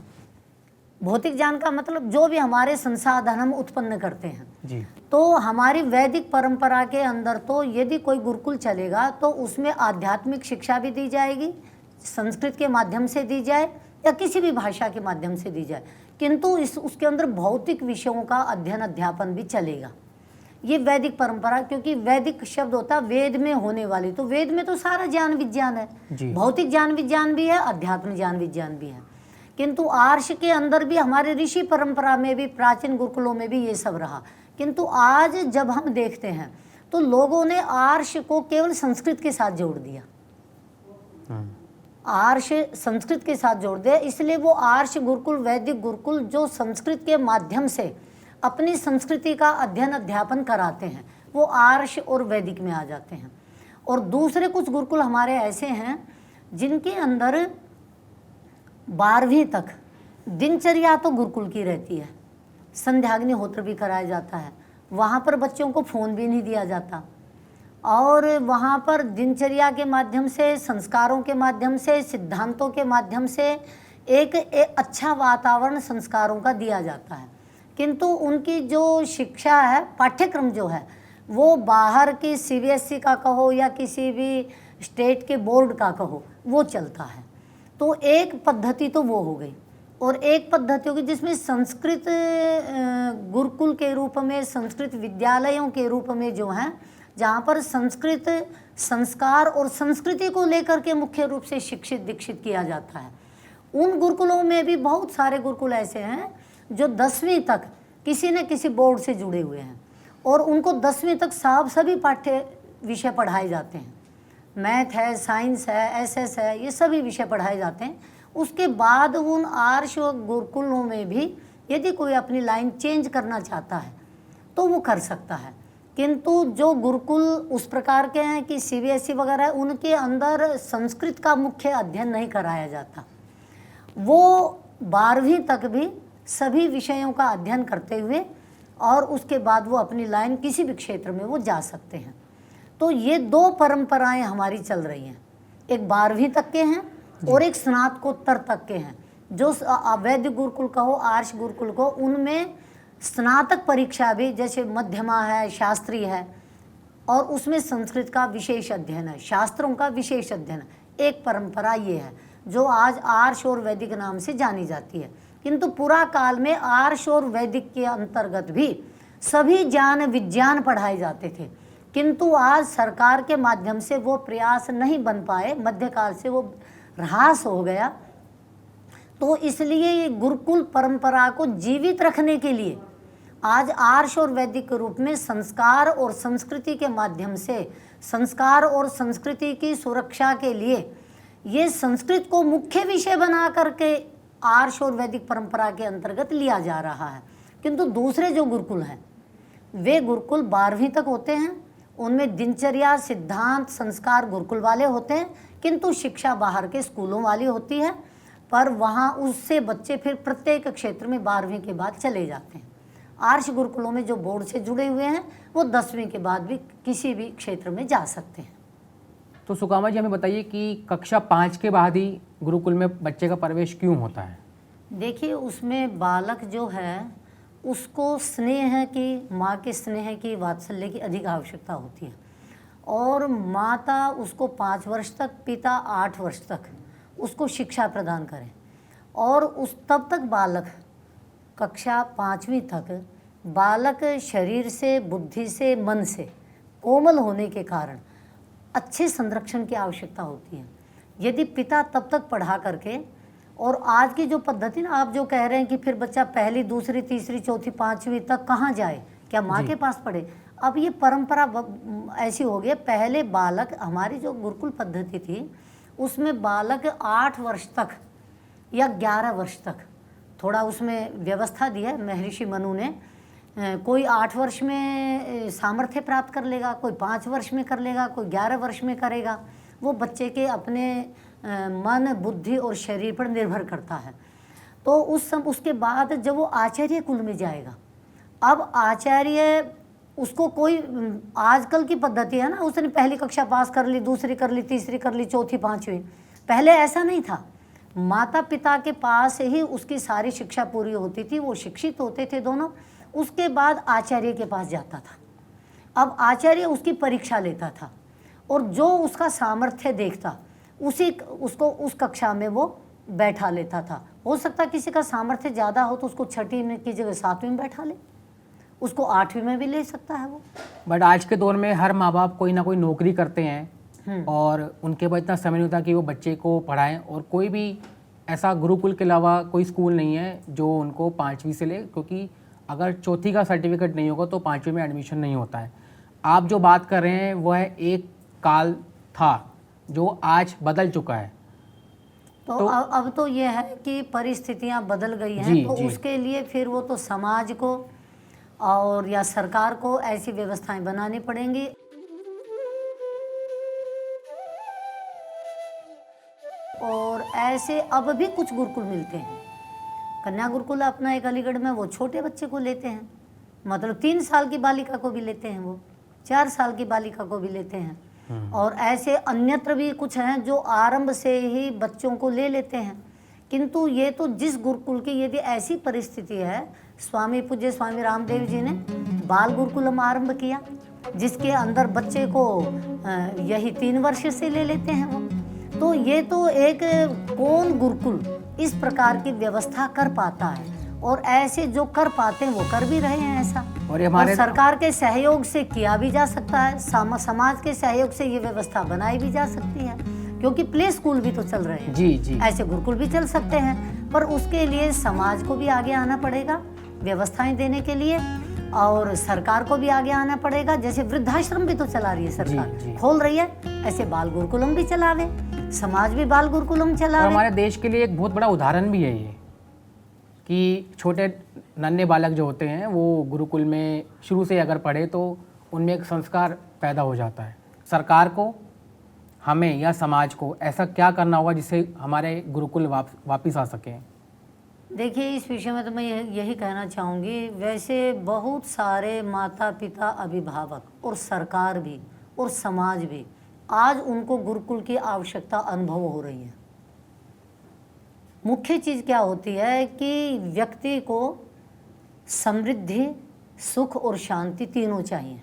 भौतिक ज्ञान का मतलब जो भी हमारे संसाधन हम उत्पन्न करते हैं जी। तो हमारी वैदिक परंपरा के अंदर तो यदि कोई गुरुकुल चलेगा तो उसमें आध्यात्मिक शिक्षा भी दी जाएगी, संस्कृत के माध्यम से दी जाए या किसी भी भाषा के माध्यम से दी जाए, किंतु उसके अंदर भौतिक विषयों का अध्ययन अध्यापन भी चलेगा। ये वैदिक परंपरा, क्योंकि वैदिक शब्द होता है वेद में होने वाली, तो वेद में तो सारा ज्ञान विज्ञान है, भौतिक ज्ञान विज्ञान भी है, अध्यात्म ज्ञान विज्ञान भी है। किंतु आर्ष के अंदर भी हमारे ऋषि परंपरा में भी, प्राचीन गुरुकुलों में भी ये सब रहा। किंतु आज जब हम देखते हैं तो लोगों ने आर्ष को केवल संस्कृत के साथ जोड़ दिया, आर्ष संस्कृत के साथ जोड़ दिया, इसलिए वो आर्ष गुरुकुल, वैदिक गुरुकुल जो संस्कृत के माध्यम से अपनी संस्कृति का अध्ययन अध्यापन कराते हैं, वो आर्ष और वैदिक में आ जाते हैं। और दूसरे कुछ गुरुकुल हमारे ऐसे हैं जिनके अंदर 12वीं तक दिनचर्या तो गुरुकुल की रहती है, संध्याग्निहोत्र भी कराया जाता है, वहाँ पर बच्चों को फ़ोन भी नहीं दिया जाता, और वहाँ पर दिनचर्या के माध्यम से, संस्कारों के माध्यम से, सिद्धांतों के माध्यम से एक अच्छा वातावरण संस्कारों का दिया जाता है। किंतु उनकी जो शिक्षा है, पाठ्यक्रम जो है, वो बाहर की CBSE का कहो या किसी भी स्टेट के बोर्ड का कहो, वो चलता है। तो एक पद्धति तो वो हो गई, और एक पद्धति होगी जिसमें संस्कृत गुरुकुल के रूप में, संस्कृत विद्यालयों के रूप में जो हैं, जहाँ पर संस्कृत संस्कार और संस्कृति को लेकर के मुख्य रूप से शिक्षित दीक्षित किया जाता है। उन गुरुकुलों में भी बहुत सारे गुरुकुल ऐसे हैं जो 10वीं तक किसी न किसी बोर्ड से जुड़े हुए हैं, और उनको 10वीं तक सभी पाठ्य विषय पढ़ाए जाते हैं, मैथ है, साइंस है, SS है, ये सभी विषय पढ़ाए जाते हैं। उसके बाद उन आर्ष गुरुकुलों में भी यदि कोई अपनी लाइन चेंज करना चाहता है तो वो कर सकता है। किंतु जो गुरुकुल उस प्रकार के हैं कि CBSE वगैरह, उनके अंदर संस्कृत का मुख्य अध्ययन नहीं कराया जाता, वो 12वीं तक भी सभी विषयों का अध्ययन करते हुए और उसके बाद वो अपनी लाइन किसी भी क्षेत्र में वो जा सकते हैं। तो ये 2 परंपराएं हमारी चल रही हैं, एक 12वीं तक के हैं और एक स्नातकोत्तर तक के हैं। जो वैदिक गुरुकुल कहो, आर्ष गुरुकुल को, उनमें स्नातक परीक्षा भी, जैसे मध्यमा है, शास्त्री है, और उसमें संस्कृत का विशेष अध्ययन है, शास्त्रों का विशेष अध्ययन है। एक परंपरा ये है जो आज आर्ष और वैदिक नाम से जानी जाती है। किंतु पूरा काल में आर्ष और वैदिक के अंतर्गत भी सभी ज्ञान विज्ञान पढ़ाए जाते थे, किंतु आज सरकार के माध्यम से वो प्रयास नहीं बन पाए, मध्यकाल से वो ह्रास हो गया। तो इसलिए ये गुरुकुल परंपरा को जीवित रखने के लिए आज आर्ष और वैदिक के रूप में संस्कार और संस्कृति के माध्यम से, संस्कार और संस्कृति की सुरक्षा के लिए ये संस्कृत को मुख्य विषय बना करके आर्ष और वैदिक परंपरा के अंतर्गत लिया जा रहा है। किंतु दूसरे जो गुरुकुल हैं वे गुरुकुल 12वीं तक होते हैं, उनमें दिनचर्या, सिद्धांत, संस्कार गुरुकुल वाले होते हैं, किंतु शिक्षा बाहर के स्कूलों वाली होती है। पर वहाँ उससे बच्चे फिर प्रत्येक क्षेत्र में 12वीं के बाद चले जाते हैं। आर्ष गुरुकुलों में जो बोर्ड से जुड़े हुए हैं वो 10वीं के बाद भी किसी भी क्षेत्र में जा सकते हैं। तो सुकामा जी हमें बताइए कि कक्षा 5 के बाद ही गुरुकुल में बच्चे का प्रवेश क्यों होता है? देखिए, उसमें बालक जो है उसको स्नेह की, माँ के स्नेह की, वात्सल्य की अधिक आवश्यकता होती है और माता उसको 5 वर्ष तक, पिता 8 वर्ष तक उसको शिक्षा प्रदान करें और उस तब तक बालक कक्षा 5वीं तक बालक शरीर से, बुद्धि से, मन से कोमल होने के कारण अच्छे संरक्षण की आवश्यकता होती है। यदि पिता तब तक पढ़ा करके, और आज की जो पद्धति ना, आप जो कह रहे हैं कि फिर बच्चा पहली, दूसरी, तीसरी, चौथी, 5वीं तक कहाँ जाए, क्या माँ के पास पढ़े? अब ये परंपरा ऐसी हो गई है। पहले बालक, हमारी जो गुरुकुल पद्धति थी उसमें बालक 8 वर्ष तक या 11 वर्ष तक, थोड़ा उसमें व्यवस्था दी है महर्षि मनु ने, कोई 8 वर्ष में सामर्थ्य प्राप्त कर लेगा, कोई 5 वर्ष में कर लेगा, कोई 11 वर्ष में करेगा। वो बच्चे के अपने मन, बुद्धि और शरीर पर निर्भर करता है। तो उसके बाद जब वो आचार्य कुल में जाएगा, अब आचार्य उसको कोई, आजकल की पद्धति है ना, उसने पहली कक्षा पास कर ली, दूसरी कर ली, तीसरी कर ली, चौथी, 5वीं। पहले ऐसा नहीं था। माता पिता के पास ही उसकी सारी शिक्षा पूरी होती थी, वो शिक्षित होते थे दोनों। उसके बाद आचार्य के पास जाता था। अब आचार्य उसकी परीक्षा लेता था और जो उसका सामर्थ्य देखता उसको उस कक्षा में वो बैठा लेता था। हो सकता किसी का सामर्थ्य ज़्यादा हो तो उसको 6वीं की जगह 7वीं में बैठा ले, उसको 8वीं में भी ले सकता है वो। बट आज के दौर में हर माँ बाप कोई ना कोई नौकरी करते हैं और उनके पास इतना समय नहीं होता कि वो बच्चे को पढ़ाएं, और कोई भी ऐसा गुरुकुल के अलावा कोई स्कूल नहीं है जो उनको 5वीं से ले, क्योंकि अगर चौथी का सर्टिफिकेट नहीं होगा तो 5वीं में एडमिशन नहीं होता है। आप जो बात कर रहे हैं वह एक काल था जो आज बदल चुका है। तो अब तो ये है कि परिस्थितियां बदल गई हैं, तो उसके लिए फिर वो तो समाज को और या सरकार को ऐसी व्यवस्थाएं बनानी पड़ेंगी। और ऐसे अब भी कुछ गुरुकुल मिलते हैं। कन्या गुरुकुल अपना एक अलीगढ़ में, वो छोटे बच्चे को लेते हैं, मतलब 3 साल की बालिका को भी लेते हैं, वो 4 साल की बालिका को भी लेते हैं। और ऐसे अन्यत्र भी कुछ हैं जो आरंभ से ही बच्चों को ले लेते हैं। किंतु ये तो जिस गुरुकुल की यदि ऐसी परिस्थिति है, स्वामी पूज्य स्वामी रामदेव जी ने बाल गुरुकुलम आरंभ किया, जिसके अंदर बच्चे को यही 3 वर्ष से ले लेते हैं वो। तो ये तो एक कौन गुरुकुल इस प्रकार की व्यवस्था कर पाता है, और ऐसे जो कर पाते हैं वो कर भी रहे हैं ऐसा। और हमारे सरकार के सहयोग से किया भी जा सकता है, समाज के सहयोग से ये व्यवस्था बनाई भी जा सकती है, क्योंकि प्ले स्कूल भी तो चल रहे हैं। जी। ऐसे गुरुकुल भी चल सकते हैं, पर उसके लिए समाज को भी आगे आना पड़ेगा व्यवस्थाएं देने के लिए, और सरकार को भी आगे आना पड़ेगा। जैसे वृद्धाश्रम भी तो चला रही है सरकार, खोल रही है, ऐसे बाल गुरुकुलम भी चलावे, समाज भी बाल गुरुकुलम चलावे। हमारे देश के लिए एक बहुत बड़ा उदाहरण भी है ये, कि छोटे नन्हे बालक जो होते हैं वो गुरुकुल में शुरू से अगर पढ़े तो उनमें एक संस्कार पैदा हो जाता है। सरकार को, हमें या समाज को ऐसा क्या करना होगा जिससे हमारे गुरुकुल वापस आ सकें? देखिए, इस विषय में तो मैं यही कहना चाहूँगी, वैसे बहुत सारे माता पिता, अभिभावक और सरकार भी और समाज भी आज उनको गुरुकुल की आवश्यकता अनुभव हो रही है। मुख्य चीज़ क्या होती है कि व्यक्ति को समृद्धि, सुख और शांति तीनों चाहिए,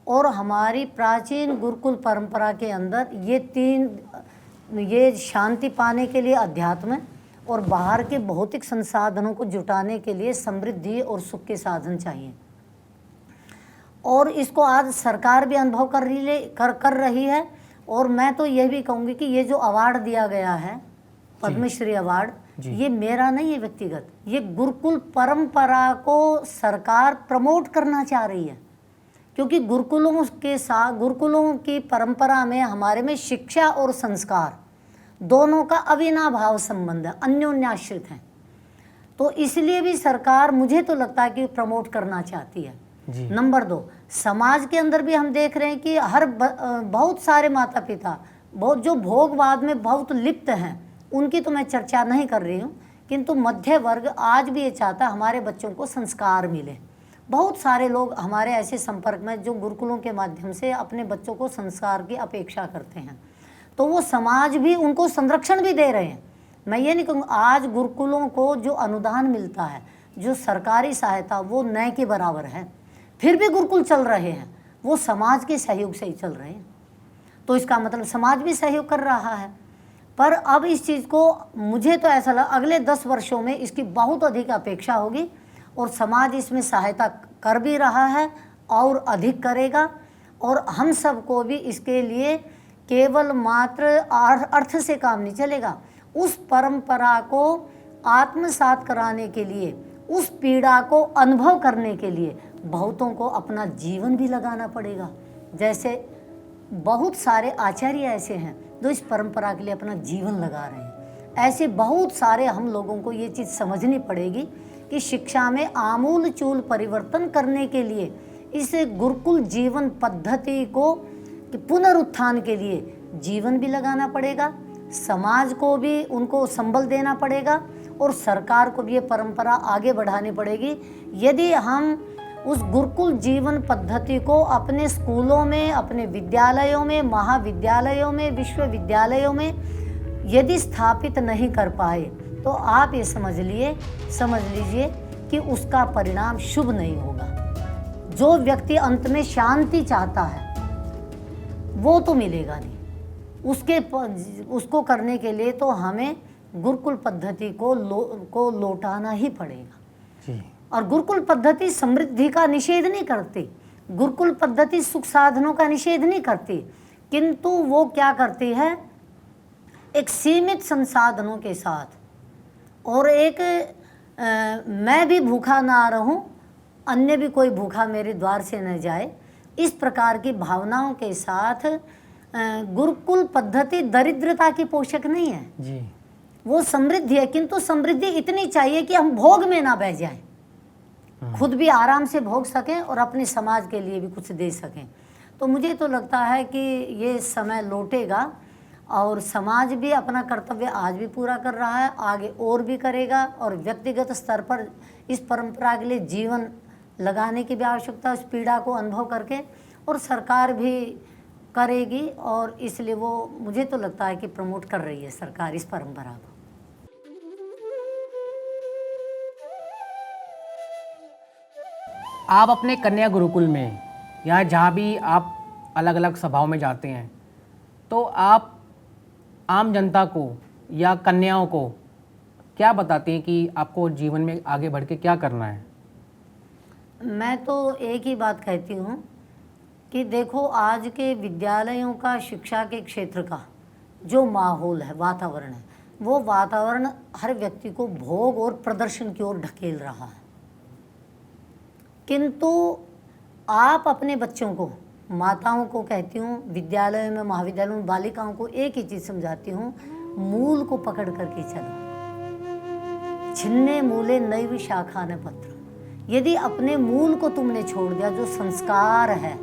और हमारी प्राचीन गुरुकुल परंपरा के अंदर ये शांति पाने के लिए अध्यात्म और बाहर के भौतिक संसाधनों को जुटाने के लिए समृद्धि और सुख के साधन चाहिए। और इसको आज सरकार भी अनुभव कर रही है। और मैं तो यह भी कहूँगी कि ये जो अवार्ड दिया गया है, पद्मश्री अवार्ड, ये मेरा नहीं है व्यक्तिगत, ये गुरुकुल परंपरा को सरकार प्रमोट करना चाह रही है, क्योंकि गुरुकुलों की परंपरा में हमारे में शिक्षा और संस्कार दोनों का अविनाभाव संबंध है, अन्योन्याश्रित है। तो इसलिए भी सरकार, मुझे तो लगता है कि प्रमोट करना चाहती है। नंबर 2, समाज के अंदर भी हम देख रहे हैं कि बहुत सारे माता पिता जो भोगवाद में बहुत लिप्त हैं, उनकी तो मैं चर्चा नहीं कर रही हूँ, किंतु मध्य वर्ग आज भी ये चाहता है हमारे बच्चों को संस्कार मिले। बहुत सारे लोग हमारे ऐसे संपर्क में जो गुरुकुलों के माध्यम से अपने बच्चों को संस्कार की अपेक्षा करते हैं, तो वो समाज भी उनको संरक्षण भी दे रहे हैं। मैं ये नहीं कहूँगा, आज गुरुकुलों को जो अनुदान मिलता है, जो सरकारी सहायता, वो न के बराबर है, फिर भी गुरुकुल चल रहे हैं, वो समाज के सहयोग से ही चल रहे हैं। तो इसका मतलब समाज भी सहयोग कर रहा है। पर अब इस चीज़ को मुझे तो ऐसा लगा अगले 10 वर्षों में इसकी बहुत अधिक अपेक्षा होगी और समाज इसमें सहायता कर भी रहा है और अधिक करेगा। और हम सबको भी इसके लिए केवल मात्र अर्थ से काम नहीं चलेगा, उस परंपरा को आत्मसात कराने के लिए, उस पीड़ा को अनुभव करने के लिए बहुतों को अपना जीवन भी लगाना पड़ेगा। जैसे बहुत सारे आचार्य ऐसे हैं जो इस परंपरा के लिए अपना जीवन लगा रहे हैं। ऐसे बहुत सारे हम लोगों को ये चीज़ समझनी पड़ेगी कि शिक्षा में आमूल चूल परिवर्तन करने के लिए इस गुरुकुल जीवन पद्धति को पुनरुत्थान के लिए जीवन भी लगाना पड़ेगा, समाज को भी उनको संबल देना पड़ेगा और सरकार को भी ये परंपरा आगे बढ़ानी पड़ेगी। यदि हम उस गुरुकुल जीवन पद्धति को अपने स्कूलों में, अपने विद्यालयों में, महाविद्यालयों में, विश्वविद्यालयों में यदि स्थापित नहीं कर पाए तो आप ये समझ लीजिए कि उसका परिणाम शुभ नहीं होगा। जो व्यक्ति अंत में शांति चाहता है वो तो मिलेगा नहीं, उसको करने के लिए तो हमें गुरुकुल पद्धति को लौटाना ही पड़ेगा जी। और गुरुकुल पद्धति समृद्धि का निषेध नहीं करती, गुरुकुल पद्धति सुख साधनों का निषेध नहीं करती, किंतु वो क्या करती है, एक सीमित संसाधनों के साथ और एक मैं भी भूखा ना रहूं, अन्य भी कोई भूखा मेरे द्वार से न जाए, इस प्रकार की भावनाओं के साथ गुरुकुल पद्धति दरिद्रता की पोषक नहीं है जी। वो समृद्धि है, किंतु समृद्धि इतनी चाहिए कि हम भोग में ना बह जाएं, खुद भी आराम से भोग सकें और अपने समाज के लिए भी कुछ दे सकें। तो मुझे तो लगता है कि ये समय लौटेगा और समाज भी अपना कर्तव्य आज भी पूरा कर रहा है, आगे और भी करेगा और व्यक्तिगत स्तर पर इस परंपरा के लिए जीवन लगाने की भी आवश्यकता, उस पीड़ा को अनुभव करके, और सरकार भी करेगी और इसलिए वो मुझे तो लगता है कि प्रमोट कर रही है सरकार इस परंपरा को। आप अपने कन्या गुरुकुल में या जहाँ भी आप अलग अलग सभाओं में जाते हैं, तो आप आम जनता को या कन्याओं को क्या बताते हैं कि आपको जीवन में आगे बढ़ के क्या करना है? मैं तो एक ही बात कहती हूँ कि देखो, आज के विद्यालयों का, शिक्षा के क्षेत्र का जो माहौल है, वातावरण है, वो वातावरण हर व्यक्ति को भोग और प्रदर्शन की ओर ढकेल रहा है। किंतु आप अपने बच्चों को, माताओं को कहती हूँ, विद्यालयों में, महाविद्यालयों में बालिकाओं को एक ही चीज़ समझाती हूँ, मूल को पकड़ करके चलो। छिन्ने मूले नैव शाखा न पत्र। यदि अपने मूल को तुमने छोड़ दिया, जो संस्कार है,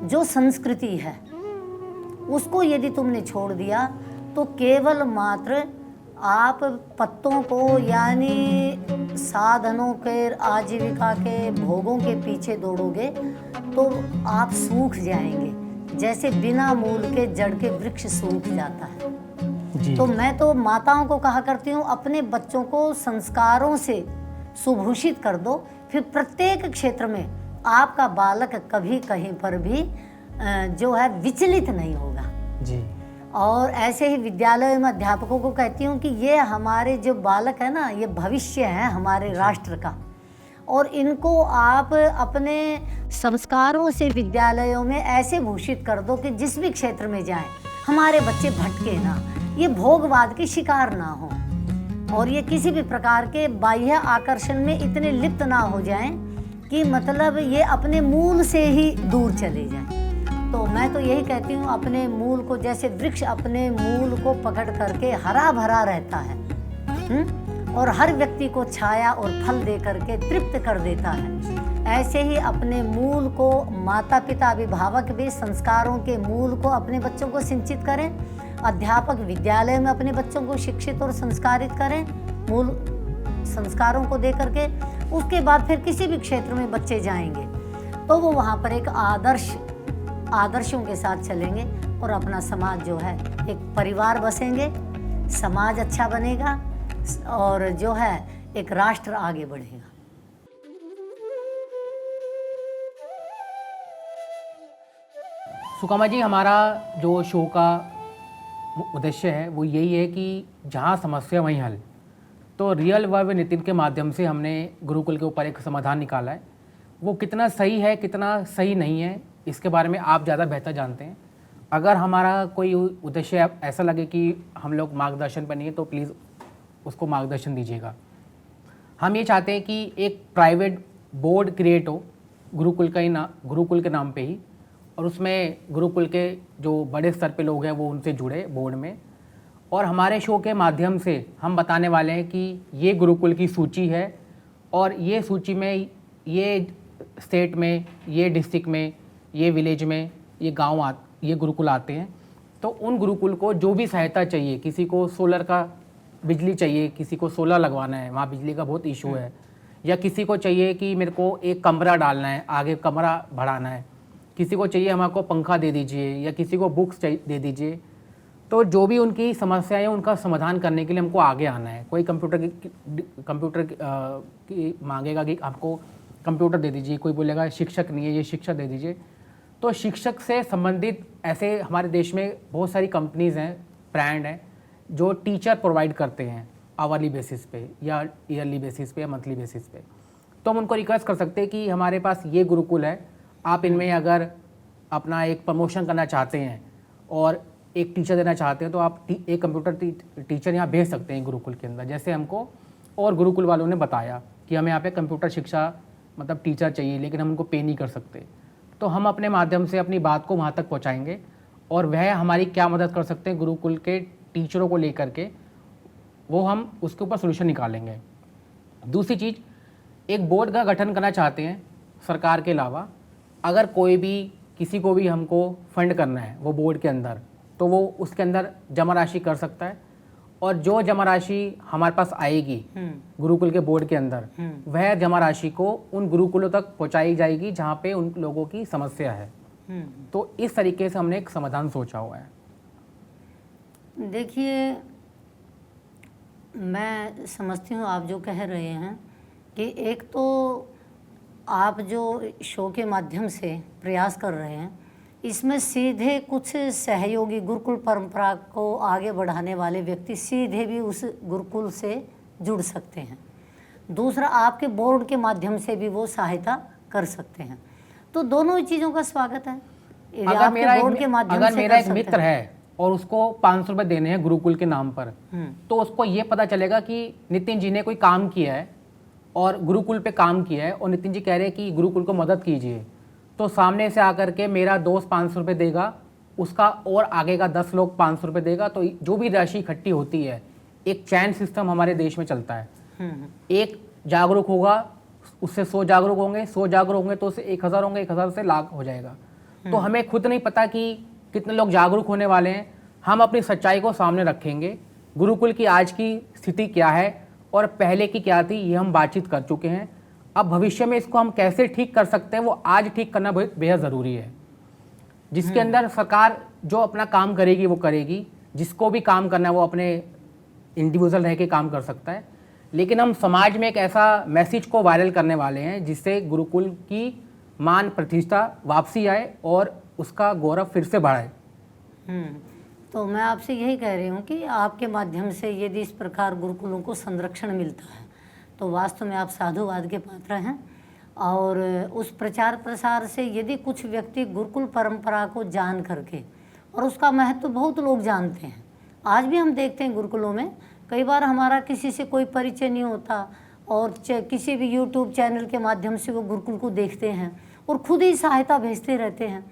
जो संस्कृति है, उसको यदि तुमने छोड़ दिया, तो केवल मात्र आप पत्तों को यानी साधनों के, आजीविका के, भोगों के पीछे दौड़ोगे तो आप सूख जाएंगे, जैसे बिना मूल के जड़ के वृक्ष सूख जाता है जी। तो मैं तो माताओं को कहा करती हूँ, अपने बच्चों को संस्कारों से सुभूषित कर दो, फिर प्रत्येक क्षेत्र में आपका बालक कभी कहीं पर भी जो है विचलित नहीं होगा जी। और ऐसे ही विद्यालय में अध्यापकों को कहती हूँ कि ये हमारे जो बालक है ना, ये भविष्य है हमारे राष्ट्र का, और इनको आप अपने संस्कारों से विद्यालयों में ऐसे भूषित कर दो कि जिस भी क्षेत्र में जाएं हमारे बच्चे भटके ना, ये भोगवाद के शिकार ना हो और ये किसी भी प्रकार के बाह्य आकर्षण में इतने लिप्त ना हो जाएं कि मतलब ये अपने मूल से ही दूर चले जाएं। तो मैं तो यही कहती हूँ, अपने मूल को, जैसे वृक्ष अपने मूल को पकड़ करके हरा भरा रहता है और हर व्यक्ति को छाया और फल दे करके तृप्त कर देता है, ऐसे ही अपने मूल को माता पिता, अभिभावक भी संस्कारों के मूल को अपने बच्चों को सिंचित करें अध्यापक विद्यालय में अपने बच्चों को शिक्षित और संस्कारित करें, मूल संस्कारों को दे करके, उसके बाद फिर किसी भी क्षेत्र में बच्चे जाएंगे तो वो वहाँ पर एक आदर्शों के साथ चलेंगे और अपना समाज जो है, एक परिवार बसेंगे, समाज अच्छा बनेगा और जो है एक राष्ट्र आगे बढ़ेगा। सुकामा जी, हमारा जो शो का उद्देश्य है वो यही है कि जहाँ समस्या वहीं हल। तो रियल वर्ब नितिन के माध्यम से हमने गुरुकुल के ऊपर एक समाधान निकाला है। वो कितना सही है कितना सही नहीं है इसके बारे में आप ज़्यादा बेहतर जानते हैं। अगर हमारा कोई उद्देश्य ऐसा लगे कि हम लोग मार्गदर्शन पर नहीं है तो प्लीज़ उसको मार्गदर्शन दीजिएगा। हम ये चाहते हैं कि एक प्राइवेट बोर्ड क्रिएट हो गुरुकुल के नाम पे ही, और उसमें गुरुकुल के जो बड़े स्तर पे लोग हैं वो उनसे जुड़े बोर्ड में। और हमारे शो के माध्यम से हम बताने वाले हैं कि ये गुरुकुल की सूची है और ये सूची में ये स्टेट में, ये डिस्ट्रिक्ट में, ये विलेज में, ये गुरुकुल आते हैं। तो उन गुरुकुल को जो भी सहायता चाहिए, किसी को सोलर का बिजली चाहिए, किसी को सोलर लगवाना है, वहाँ बिजली का बहुत इशू है, या किसी को चाहिए कि मेरे को एक कमरा डालना है, आगे कमरा बढ़ाना है, किसी को चाहिए हमको पंखा दे दीजिए, या किसी को बुक्स दे दीजिए। तो जो भी उनकी समस्या है उनका समाधान करने के लिए हमको आगे आना है। कोई कंप्यूटर की मांगेगा कि आपको कंप्यूटर दे दीजिए, कोई बोलेगा शिक्षक नहीं है, ये शिक्षक दे दीजिए। तो शिक्षक से संबंधित ऐसे हमारे देश में बहुत सारी कंपनीज़ हैं, ब्रांड हैं जो टीचर प्रोवाइड करते हैं आवरली बेसिस पे या ईयरली बेसिस पे या मंथली बेसिस पे। तो हम उनको रिक्वेस्ट कर सकते हैं कि हमारे पास ये गुरुकुल है, आप इनमें अगर अपना एक प्रमोशन करना चाहते हैं और एक टीचर देना चाहते हैं तो आप एक कंप्यूटर टीचर यहाँ भेज सकते हैं गुरुकुल के अंदर। जैसे हमको और गुरुकुल वालों ने बताया कि हमें यहाँ पे कंप्यूटर शिक्षा मतलब टीचर चाहिए, लेकिन हम उनको पे नहीं कर सकते। तो हम अपने माध्यम से अपनी बात को वहाँ तक पहुँचाएंगे और वह हमारी क्या मदद कर सकते हैं गुरुकुल के टीचरों को लेकर के, वो हम उसके ऊपर सोल्यूशन निकालेंगे। दूसरी चीज़, एक बोर्ड का गठन करना चाहते हैं सरकार के अलावा, अगर कोई भी किसी को भी हमको फंड करना है वो बोर्ड के अंदर, तो वो उसके अंदर जमा राशि कर सकता है और जो जमा राशि हमारे पास आएगी गुरुकुल के बोर्ड के अंदर, वह जमा राशि को उन गुरुकुलों तक पहुंचाई जाएगी जहां पे उन लोगों की समस्या है। तो इस तरीके से हमने एक समाधान सोचा हुआ है। देखिए, मैं समझती हूँ आप जो कह रहे हैं कि एक तो आप जो शो के माध्यम से प्रयास कर रहे हैं, इसमें सीधे कुछ सहयोगी गुरुकुल परंपरा को आगे बढ़ाने वाले व्यक्ति सीधे भी उस गुरुकुल से जुड़ सकते हैं। दूसरा, आपके बोर्ड के माध्यम से भी वो सहायता कर सकते हैं। तो दोनों चीज़ों का स्वागत है। अगर मेरा एक मित्र है और उसको 500 रुपये देने हैं गुरुकुल के नाम पर, तो उसको ये पता चलेगा कि नितिन जी ने कोई काम किया है और गुरुकुल पे काम किया है और नितिन जी कह रहे हैं कि गुरुकुल को मदद कीजिए, तो सामने से आकर के मेरा दोस्त 500 रुपये देगा, उसका और आगे का 10 लोग 500 रुपये देगा। तो जो भी राशि इकट्ठी होती है, एक चैन सिस्टम हमारे देश में चलता है। एक जागरूक होगा, उससे 100 जागरूक होंगे, 100 जागरूक होंगे तो उससे 1000 होंगे, 1000 से लाख हो जाएगा। तो हमें खुद नहीं पता कि कितने लोग जागरूक होने वाले हैं। हम अपनी सच्चाई को सामने रखेंगे, गुरुकुल की आज की स्थिति क्या है और पहले की क्या थी, ये हम बातचीत कर चुके हैं। अब भविष्य में इसको हम कैसे ठीक कर सकते हैं वो आज ठीक करना बेहद ज़रूरी है। जिसके अंदर सरकार जो अपना काम करेगी वो करेगी, जिसको भी काम करना है वो अपने इंडिविजुअल रह के काम कर सकता है। लेकिन हम समाज में एक ऐसा मैसेज को वायरल करने वाले हैं जिससे गुरुकुल की मान प्रतिष्ठा वापसी आए और उसका गौरव फिर से बढ़ाए। तो मैं आपसे यही कह रही हूँ कि आपके माध्यम से यदि इस प्रकार गुरुकुलों को संरक्षण मिलता है तो वास्तव में आप साधुवाद के पात्र हैं। और उस प्रचार प्रसार से यदि कुछ व्यक्ति गुरुकुल परंपरा को जान करके, और उसका महत्व बहुत लोग जानते हैं, आज भी हम देखते हैं गुरुकुलों में कई बार हमारा किसी से कोई परिचय नहीं होता और किसी भी यूट्यूब चैनल के माध्यम से वो गुरुकुल को देखते हैं और खुद ही सहायता भेजते रहते हैं।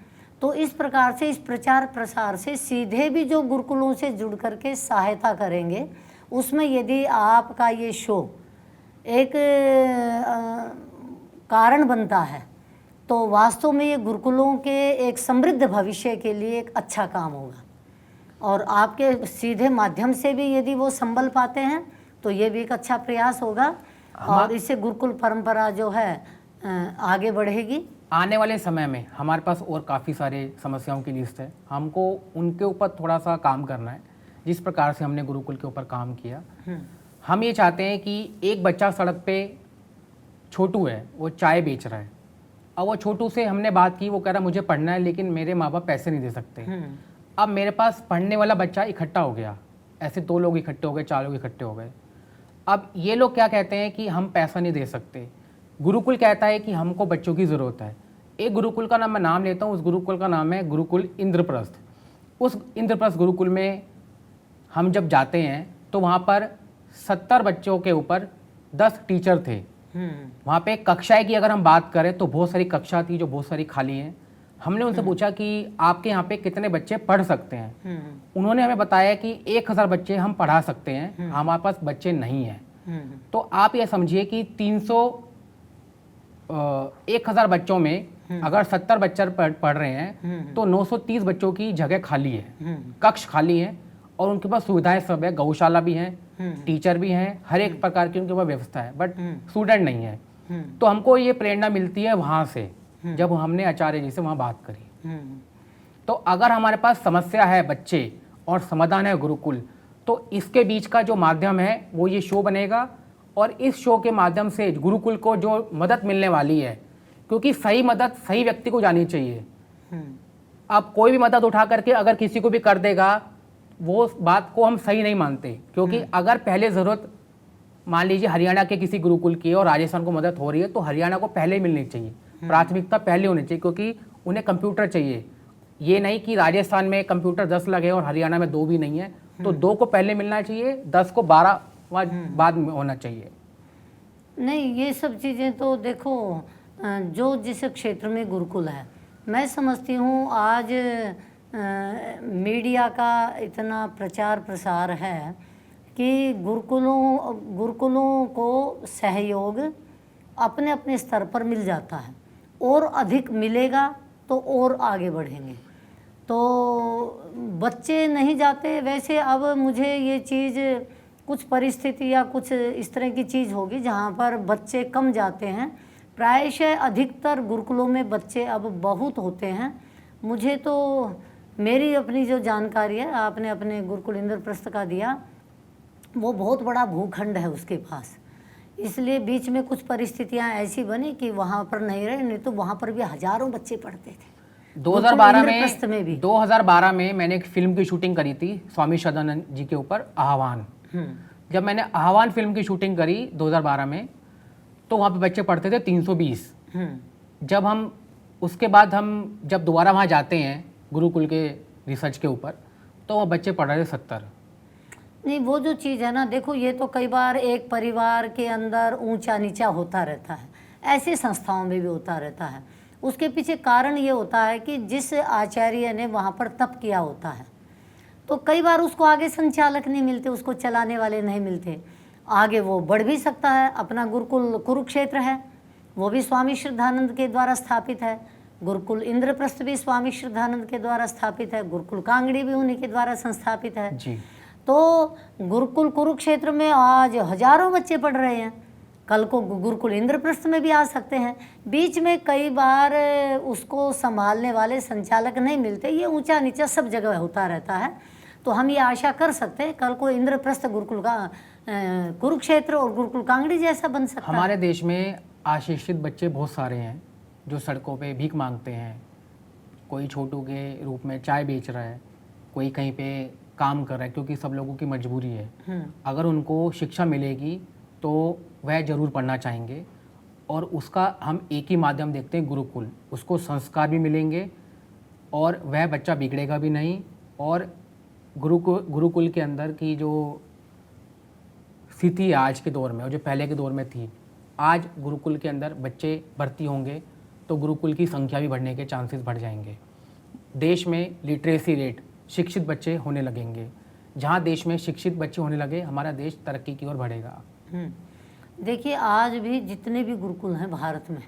तो इस प्रकार से इस प्रचार प्रसार से सीधे भी जो गुरुकुलों से जुड़ करके सहायता करेंगे, उसमें यदि आपका ये शो एक कारण बनता है तो वास्तव में ये गुरुकुलों के एक समृद्ध भविष्य के लिए एक अच्छा काम होगा। और आपके सीधे माध्यम से भी यदि वो संभल पाते हैं तो ये भी एक अच्छा प्रयास होगा और इससे गुरुकुल परंपरा जो है आगे बढ़ेगी। आने वाले समय में हमारे पास और काफ़ी सारे समस्याओं की लिस्ट है, हमको उनके ऊपर थोड़ा सा काम करना है। जिस प्रकार से हमने गुरुकुल के ऊपर काम किया, हम ये चाहते हैं कि एक बच्चा सड़क पे छोटू है, वो चाय बेच रहा है। अब वो छोटू से हमने बात की, वो कह रहा मुझे पढ़ना है लेकिन मेरे माँ बाप पैसे नहीं दे सकते। अब मेरे पास पढ़ने वाला बच्चा इकट्ठा हो गया, ऐसे 2 लोग इकट्ठे हो गए, 4 लोग इकट्ठे हो गए। अब ये लोग क्या कहते हैं कि हम पैसा नहीं दे सकते, गुरुकुल कहता है कि हमको बच्चों की ज़रूरत है। एक गुरुकुल का मैं नाम लेता हूँ, उस गुरुकुल का नाम है गुरुकुल इंद्रप्रस्थ। उस इंद्रप्रस्थ गुरुकुल में हम जब जाते हैं तो वहाँ पर 70 बच्चों के ऊपर 10 टीचर थे। वहाँ पे कक्षाएं की अगर हम बात करें तो बहुत सारी कक्षा थी जो बहुत सारी खाली हैं। हमने उनसे पूछा कि आपके यहाँ पे कितने बच्चे पढ़ सकते हैं। उन्होंने हमें बताया कि 1000 बच्चे हम पढ़ा सकते हैं, हमारे पास बच्चे नहीं हैं। तो आप ये समझिए कि 1000 बच्चों में अगर 70 बच्चे पढ़ रहे हैं तो 930 बच्चों की जगह खाली है, कक्ष खाली है और उनके पास सुविधाएं सब है, गौशाला भी है, टीचर भी हैं, हर एक प्रकार की उनके पास व्यवस्था है, बट स्टूडेंट नहीं है। तो हमको ये प्रेरणा मिलती है वहाँ से, जब हमने आचार्य जी से वहाँ बात करी। तो अगर हमारे पास समस्या है बच्चे और समाधान है गुरुकुल, तो इसके बीच का जो माध्यम है वो ये शो बनेगा और इस शो के माध्यम से गुरुकुल को जो मदद मिलने वाली है, क्योंकि सही मदद सही व्यक्ति को जानी चाहिए। अब कोई भी मदद उठा करके अगर किसी को भी कर देगा, वो बात को हम सही नहीं मानते, क्योंकि अगर पहले ज़रूरत मान लीजिए हरियाणा के किसी गुरुकुल की और राजस्थान को मदद हो रही है तो हरियाणा को पहले मिलनी चाहिए, प्राथमिकता पहले होनी चाहिए, क्योंकि उन्हें कंप्यूटर चाहिए। ये नहीं कि राजस्थान में कंप्यूटर 10 लगे और हरियाणा में 2 भी नहीं है, तो 2 को पहले मिलना चाहिए, 10 को 12 बाद में होना चाहिए। नहीं, ये सब चीज़ें तो देखो, जो जिस क्षेत्र में गुरुकुल है, मैं समझती हूँ आज मीडिया का इतना प्रचार प्रसार है कि गुरुकुलों को सहयोग अपने अपने स्तर पर मिल जाता है और अधिक मिलेगा तो और आगे बढ़ेंगे। तो बच्चे नहीं जाते वैसे। अब मुझे ये चीज़ कुछ परिस्थिति या कुछ इस तरह की चीज़ होगी जहाँ पर बच्चे कम जाते हैं। प्रायशः अधिकतर गुरुकुलों में बच्चे अब बहुत होते हैं। मुझे तो मेरी अपनी जो जानकारी है, आपने अपने गुरुकुल इंद्रप्रस्थ का दिया, वो बहुत बड़ा भूखंड है उसके पास, इसलिए बीच में कुछ परिस्थितियां ऐसी बनी कि वहाँ पर नहीं रहे, नहीं तो वहाँ पर भी हजारों बच्चे पढ़ते थे। 2012 में मैंने एक फिल्म की शूटिंग करी थी स्वामी सदानंद जी के ऊपर, आह्वान। जब मैंने आह्वान फिल्म की शूटिंग करी 2012 में, तो वहाँ पे बच्चे पढ़ते थे 320। जब हम उसके बाद हम जब दोबारा वहाँ जाते हैं गुरुकुल के रिसर्च के ऊपर, तो वह बच्चे पढ़ रहे थे 70। नहीं, वो जो चीज़ है ना, देखो ये तो कई बार एक परिवार के अंदर ऊंचा नीचा होता रहता है, ऐसी संस्थाओं में भी होता रहता है। उसके पीछे कारण ये होता है कि जिस आचार्य ने वहाँ पर तप किया होता है, तो कई बार उसको आगे संचालक नहीं मिलते, उसको चलाने वाले नहीं मिलते। आगे वो बढ़ भी सकता है। अपना गुरुकुल कुरुक्षेत्र है, वो भी स्वामी श्रद्धानंद के द्वारा स्थापित है। गुरुकुल इंद्रप्रस्थ भी स्वामी श्रद्धानंद के द्वारा स्थापित है। गुरुकुल कांगड़ी भी उन्हीं के द्वारा संस्थापित है जी। तो गुरुकुल कुरुक्षेत्र में आज हजारों बच्चे पढ़ रहे हैं, कल को गुरुकुल इंद्रप्रस्थ में भी आ सकते हैं। बीच में कई बार उसको संभालने वाले संचालक नहीं मिलते, ये ऊंचा नीचा सब जगह होता रहता है। तो हम ये आशा कर सकते हैं कल को इंद्रप्रस्थ गुरुकुल का कुरुक्षेत्र और गुरुकुल कांगड़ी जैसा बन सकता है। हमारे देश में आशीषित बच्चे बहुत सारे हैं जो सड़कों पे भीख मांगते हैं। कोई छोटू के रूप में चाय बेच रहा है, कोई कहीं पे काम कर रहा है, क्योंकि सब लोगों की मजबूरी है। अगर उनको शिक्षा मिलेगी तो वह ज़रूर पढ़ना चाहेंगे, और उसका हम एक ही माध्यम देखते हैं, गुरुकुल। उसको संस्कार भी मिलेंगे और वह बच्चा बिगड़ेगा भी नहीं। और गुरुकुल के अंदर की जो स्थिति है आज के दौर में और जो पहले के दौर में थी, आज गुरुकुल के अंदर बच्चे भर्ती होंगे तो गुरुकुल की संख्या भी बढ़ने के चांसेस बढ़ जाएंगे। देश में लिटरेसी रेट, शिक्षित बच्चे होने लगेंगे। जहाँ देश में शिक्षित बच्चे होने लगे, हमारा देश तरक्की की ओर बढ़ेगा। देखिए, आज भी जितने भी गुरुकुल हैं भारत में,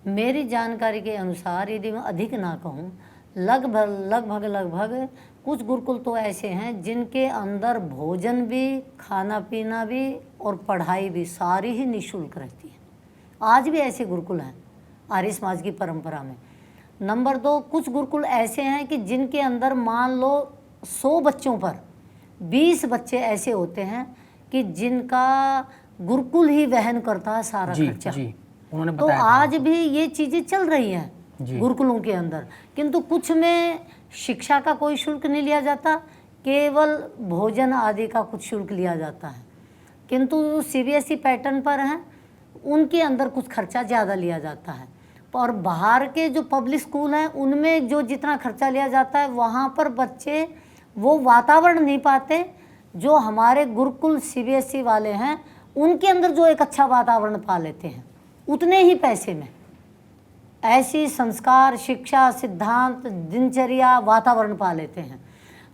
मेरी जानकारी के अनुसार, यदि मैं अधिक ना कहूँ, लगभग कुछ गुरुकुल तो ऐसे हैं जिनके अंदर भोजन भी, खाना पीना भी और पढ़ाई भी सारी ही निःशुल्क रहती है। आज भी ऐसे गुरुकुल हैं आर्य समाज की परंपरा में। नंबर 2, कुछ गुरुकुल ऐसे हैं कि जिनके अंदर मान लो 100 बच्चों पर 20 बच्चे ऐसे होते हैं कि जिनका गुरुकुल ही वहन करता है सारा जी खर्चा। जी, उन्होंने तो बताया था। आज भी ये चीज़ें चल रही हैं जी। गुरुकुलों के अंदर, किंतु कुछ में शिक्षा का कोई शुल्क नहीं लिया जाता, केवल भोजन आदि का कुछ शुल्क लिया जाता है। किंतु सीबीएसई पैटर्न पर हैं उनके अंदर कुछ खर्चा ज़्यादा लिया जाता है। और बाहर के जो पब्लिक स्कूल हैं उनमें जो जितना खर्चा लिया जाता है वहाँ पर बच्चे वो वातावरण नहीं पाते जो हमारे गुरुकुल सीबीएसई वाले हैं उनके अंदर जो एक अच्छा वातावरण पा लेते हैं उतने ही पैसे में। ऐसी संस्कार, शिक्षा, सिद्धांत, दिनचर्या, वातावरण पा लेते हैं।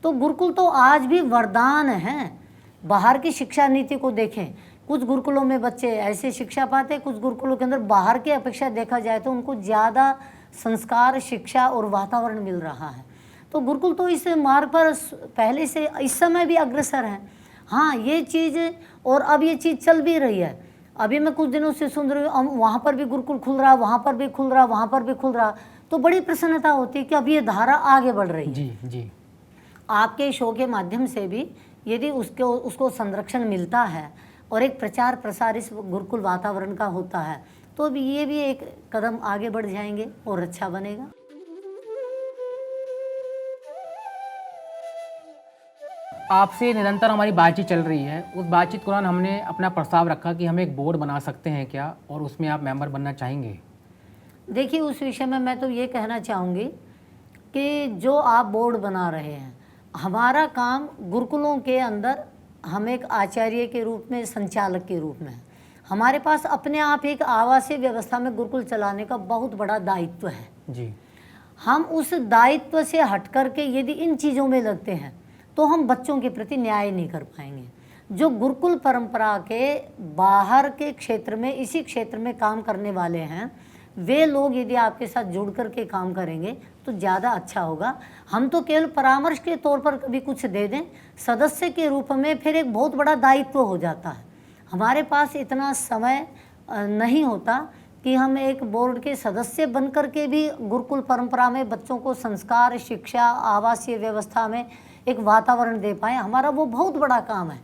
तो गुरुकुल तो आज भी वरदान हैं। बाहर की शिक्षा नीति को देखें, कुछ गुरुकुलों में बच्चे ऐसे शिक्षा पाते, कुछ गुरुकुलों के अंदर बाहर की अपेक्षा देखा जाए तो उनको ज़्यादा संस्कार, शिक्षा और वातावरण मिल रहा है। तो गुरुकुल तो इस मार्ग पर पहले से इस समय भी अग्रसर हैं। हाँ, ये चीज़ और अब ये चीज़ चल भी रही है। अभी मैं कुछ दिनों से सुन रही हूँ वहाँ पर भी गुरुकुल खुल रहा, वहाँ पर भी खुल रहा, वहाँ पर भी खुल रहा। तो बड़ी प्रसन्नता होती है कि अब ये धारा आगे बढ़ रही है। जी जी, आपके शो के माध्यम से भी यदि उसको संरक्षण मिलता है और एक प्रचार प्रसार इस गुरुकुल वातावरण का होता है तो ये भी एक कदम आगे बढ़ जाएंगे और अच्छा बनेगा। आपसे निरंतर हमारी बातचीत चल रही है। उस बातचीत के दौरान हमने अपना प्रस्ताव रखा कि हम एक बोर्ड बना सकते हैं क्या, और उसमें आप मेंबर बनना चाहेंगे? देखिए, उस विषय में मैं तो ये कहना चाहूँगी कि जो आप बोर्ड बना रहे हैं, हमारा काम गुरुकुलों के अंदर हम एक आचार्य के रूप में, संचालक के रूप में है। हमारे पास अपने आप एक आवासीय व्यवस्था में गुरुकुल चलाने का बहुत बड़ा दायित्व है जी। हम उस दायित्व से हट करके यदि इन चीज़ों में लगते हैं तो हम बच्चों के प्रति न्याय नहीं कर पाएंगे। जो गुरुकुल परंपरा के बाहर के क्षेत्र में, इसी क्षेत्र में काम करने वाले हैं, वे लोग यदि आपके साथ जुड़ कर के काम करेंगे तो ज़्यादा अच्छा होगा। हम तो केवल परामर्श के तौर पर कभी कुछ दे दें, सदस्य के रूप में फिर एक बहुत बड़ा दायित्व हो जाता है। हमारे पास इतना समय नहीं होता कि हम एक बोर्ड के सदस्य बन कर के भी गुरुकुल परंपरा में बच्चों को संस्कार, शिक्षा, आवासीय व्यवस्था में एक वातावरण दे पाएँ। हमारा वो बहुत बड़ा काम है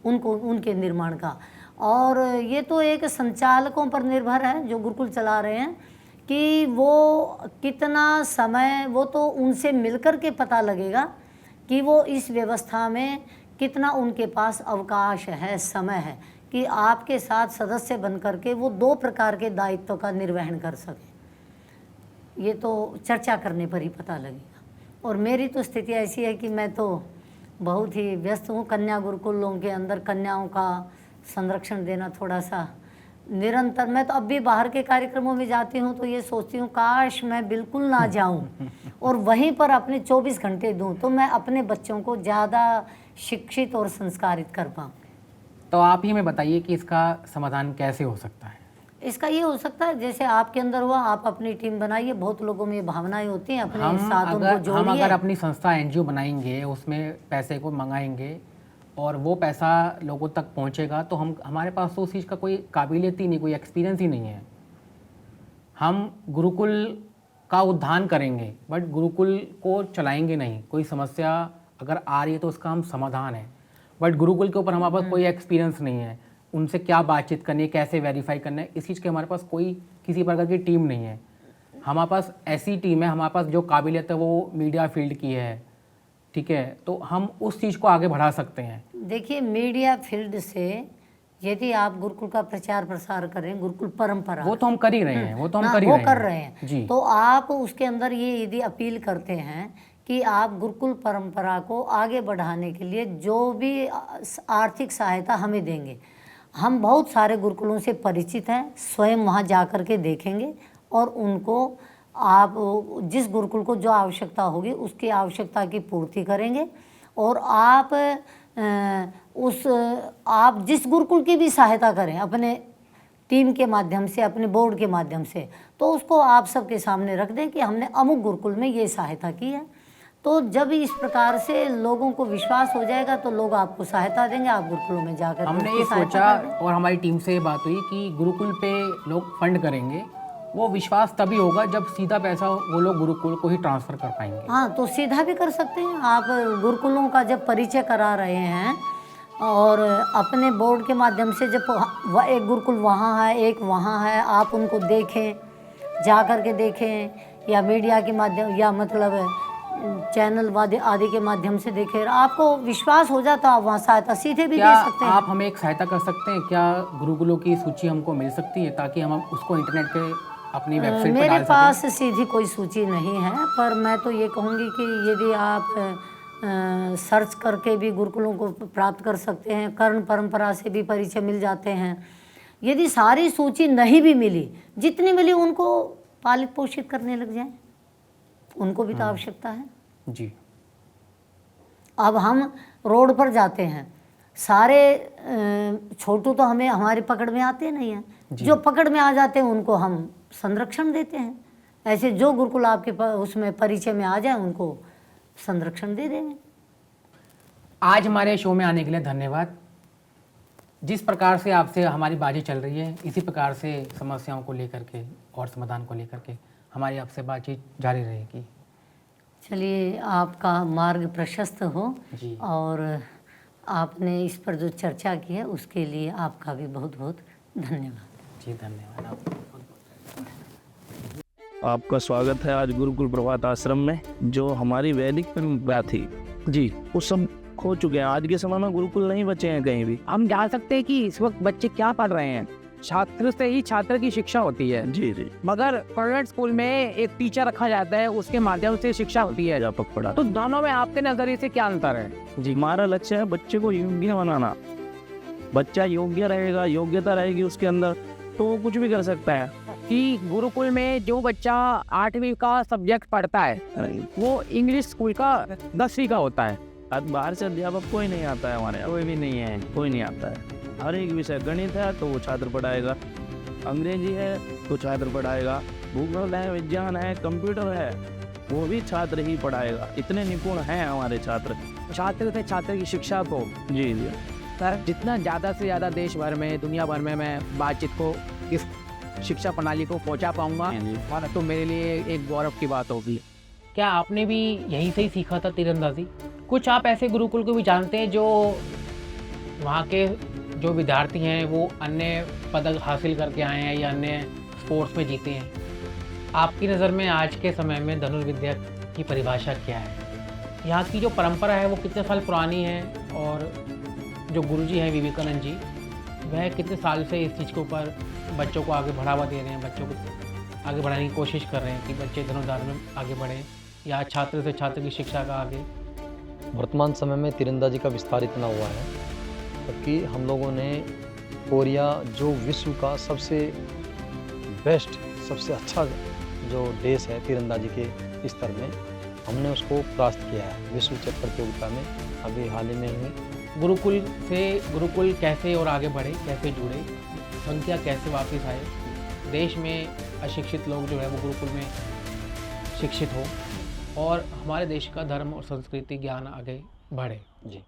उनके निर्माण का। और ये तो एक संचालकों पर निर्भर है जो गुरुकुल चला रहे हैं कि वो कितना समय, वो तो उनसे मिलकर के पता लगेगा कि वो इस व्यवस्था में कितना उनके पास अवकाश है, समय है कि आपके साथ सदस्य बन करके वो 2 प्रकार के दायित्व का निर्वहन कर सके। ये तो चर्चा करने पर ही पता लगेगा। और मेरी तो स्थिति ऐसी है कि मैं तो बहुत ही व्यस्त हूँ। कन्या गुरुकुलों के अंदर कन्याओं का संरक्षण देना थोड़ा सा निरंतर, मैं तो अब भी बाहर के कार्यक्रमों में जाती हूँ तो ये सोचती हूँ काश मैं बिल्कुल ना जाऊँ और वहीं पर अपने 24 घंटे दूँ तो मैं अपने बच्चों को ज़्यादा शिक्षित और संस्कारित कर पाऊँ। तो आप ही हमें बताइए कि इसका समाधान कैसे हो सकता है? इसका ये हो सकता है जैसे आपके अंदर हुआ, आप अपनी टीम बनाइए। बहुत लोगों में ये भावनाएं होती हैं, अपने साथ उनको हम जोड़िए। अगर अपनी संस्था एनजीओ बनाएंगे, उसमें पैसे को मंगाएंगे और वो पैसा लोगों तक पहुंचेगा तो हमारे पास तो उस चीज़ का कोई काबिलियत ही नहीं, कोई एक्सपीरियंस ही नहीं है। हम गुरुकुल का उद्धार करेंगे बट गुरुकुल को चलाएंगे नहीं। कोई समस्या अगर आ रही है तो उसका हम समाधान है, बट गुरुकुल के ऊपर हमारे पास कोई एक्सपीरियंस नहीं है। उनसे क्या बातचीत करनी है, कैसे वेरीफाई करना है, इस चीज़ के हमारे पास कोई किसी प्रकार की टीम नहीं है। हमारे पास ऐसी टीम है, हमारे पास जो काबिलियत है वो मीडिया फील्ड की है, ठीक है, तो हम उस चीज़ को आगे बढ़ा सकते हैं। देखिए, मीडिया फील्ड से यदि आप गुरुकुल का प्रचार प्रसार करें, गुरुकुल परंपरा, वो तो हम कर ही रहे हैं, वो तो हम कर रहे हैं जी। तो आप उसके अंदर ये यदि अपील करते हैं कि आप गुरुकुल परंपरा को आगे बढ़ाने के लिए जो भी आर्थिक सहायता हमें देंगे, हम बहुत सारे गुरुकुलों से परिचित हैं, स्वयं वहाँ जा कर के देखेंगे और उनको आप जिस गुरुकुल को जो आवश्यकता होगी उसकी आवश्यकता की पूर्ति करेंगे। और आप जिस गुरुकुल की भी सहायता करें अपने टीम के माध्यम से, अपने बोर्ड के माध्यम से, तो उसको आप सबके सामने रख दें कि हमने अमुक गुरुकुल में ये सहायता की है। तो जब इस प्रकार से लोगों को विश्वास हो जाएगा तो लोग आपको सहायता देंगे, आप गुरुकुलों में जाकर हमने उनकी ये सहायता सोचा कर दें। और हमारी टीम से ये बात हुई कि गुरुकुल पे लोग फंड करेंगे, वो विश्वास तभी होगा जब सीधा पैसा वो लोग गुरुकुल को ही ट्रांसफ़र कर पाएंगे। हाँ, तो सीधा भी कर सकते हैं आप। गुरुकुलों का जब परिचय करा रहे हैं और अपने बोर्ड के माध्यम से जब एक गुरुकुल वहाँ है, एक वहाँ है, आप उनको देखें, जा कर के देखें, या मीडिया के माध्यम या मतलब चैनल आदि के माध्यम से देखें, आपको विश्वास हो जाता, आप वहाँ सहायता सीधे भी क्या दे सकते हैं। आप हमें एक सहायता कर सकते हैं? क्या गुरुकुलों की सूची हमको मिल सकती है ताकि हम उसको इंटरनेट पे अपनी वेबसाइट पर मेरे डाल पास सकें? सीधी कोई सूची नहीं है, पर मैं तो ये कहूँगी कि यदि आप सर्च करके भी गुरुकुलों को प्राप्त कर सकते हैं, कर्ण परंपरा से भी परिचय मिल जाते हैं। यदि सारी सूची नहीं भी मिली, जितनी मिली उनको पालित पोषित करने लग जाएं, उनको भी तो आवश्यकता है। जी। अब हम रोड पर जाते हैं, सारे छोटू तो हमें हमारी पकड़ में आते नहीं हैं, जो पकड़ में आ जाते हैं उनको हम संरक्षण देते हैं। ऐसे जो गुरुकुल आपके उसमें परिचय में आ जाए उनको संरक्षण दे देंगे। आज हमारे शो में आने के लिए धन्यवाद। जिस प्रकार से आपसे हमारी बातचीत चल रही है, इसी प्रकार से समस्याओं को लेकर के और समाधान को लेकर के हमारी आपसे बातचीत जारी रहेगी। चलिए, आपका मार्ग प्रशस्त हो जी। और आपने इस पर जो चर्चा की है उसके लिए आपका भी बहुत बहुत धन्यवाद। जी धन्यवाद आपका। आपका स्वागत है आज गुरुकुल प्रभात आश्रम में। जो हमारी वैदिक परंपरा थी जी, वो सब खो चुके हैं। आज के समय में गुरुकुल नहीं बचे हैं कहीं भी। हम जान सकते हैं कि इस वक्त बच्चे क्या पढ़ रहे हैं। छात्र से ही छात्र की शिक्षा होती है, जी जी, मगर कॉन्वेंट स्कूल में एक टीचर रखा जाता है, उसके माध्यम से शिक्षा होती है। अध्यापक पढ़ा। तो दोनों में आपके नजरिए से क्या अंतर है? जी, हमारा लक्ष्य है बच्चे को योग्य बनाना। बच्चा योग्य रहेगा, योग्यता रहेगी उसके अंदर, तो वो कुछ भी कर सकता है। कि गुरुकुल में जो बच्चा 8वीं का सब्जेक्ट पढ़ता है वो इंग्लिश स्कूल का 10वीं का होता है। आज बाहर से अध्यापक कोई नहीं आता है हमारे यहाँ, कोई भी नहीं है। कोई नहीं आता है। हर एक विषय, गणित है तो वो छात्र पढ़ाएगा, अंग्रेजी है तो छात्र पढ़ाएगा, भूगोल है, विज्ञान है, कंप्यूटर है, वो भी छात्र ही पढ़ाएगा। इतने निपुण हैं हमारे छात्र। छात्र से छात्र की शिक्षा को जी जी, सर जितना ज़्यादा से ज़्यादा देश भर में, दुनिया भर में मैं बातचीत को, इस शिक्षा प्रणाली को पहुंचा पाऊंगा, तो मेरे लिए एक गौरव की बात होगी। क्या आपने भी यहीं से ही सीखा था तीरंदाजी? कुछ आप ऐसे गुरुकुल को भी जानते हैं जो वहाँ के जो विद्यार्थी हैं वो अन्य पदक हासिल करके आए हैं या अन्य स्पोर्ट्स में जीते हैं? आपकी नज़र में आज के समय में धनुर्विद्या की परिभाषा क्या है? यहाँ की जो परंपरा है वो कितने साल पुरानी है, और जो गुरुजी हैं विवेकानंद जी, वह कितने साल से इस चीज़ के ऊपर बच्चों को आगे बढ़ावा दे रहे हैं, बच्चों को आगे बढ़ाने की कोशिश कर रहे हैं कि बच्चे धनुर्धार में आगे बढ़ें, या छात्र से छात्र की शिक्षा का आगे? वर्तमान समय में तीरंदाजी का विस्तार इतना हुआ है कि हम लोगों ने कोरिया, जो विश्व का सबसे बेस्ट, सबसे अच्छा जो देश है तीरंदाजी के स्तर में, हमने उसको परास्त किया है विश्व चक्र प्रतियोगिता में अभी हाल ही में ही। गुरुकुल कैसे और आगे बढ़े, कैसे जुड़े, संख्या कैसे वापस आए, देश में अशिक्षित लोग जो है वो गुरुकुल में शिक्षित हो, और हमारे देश का धर्म और संस्कृति ज्ञान आगे बढ़े। जी।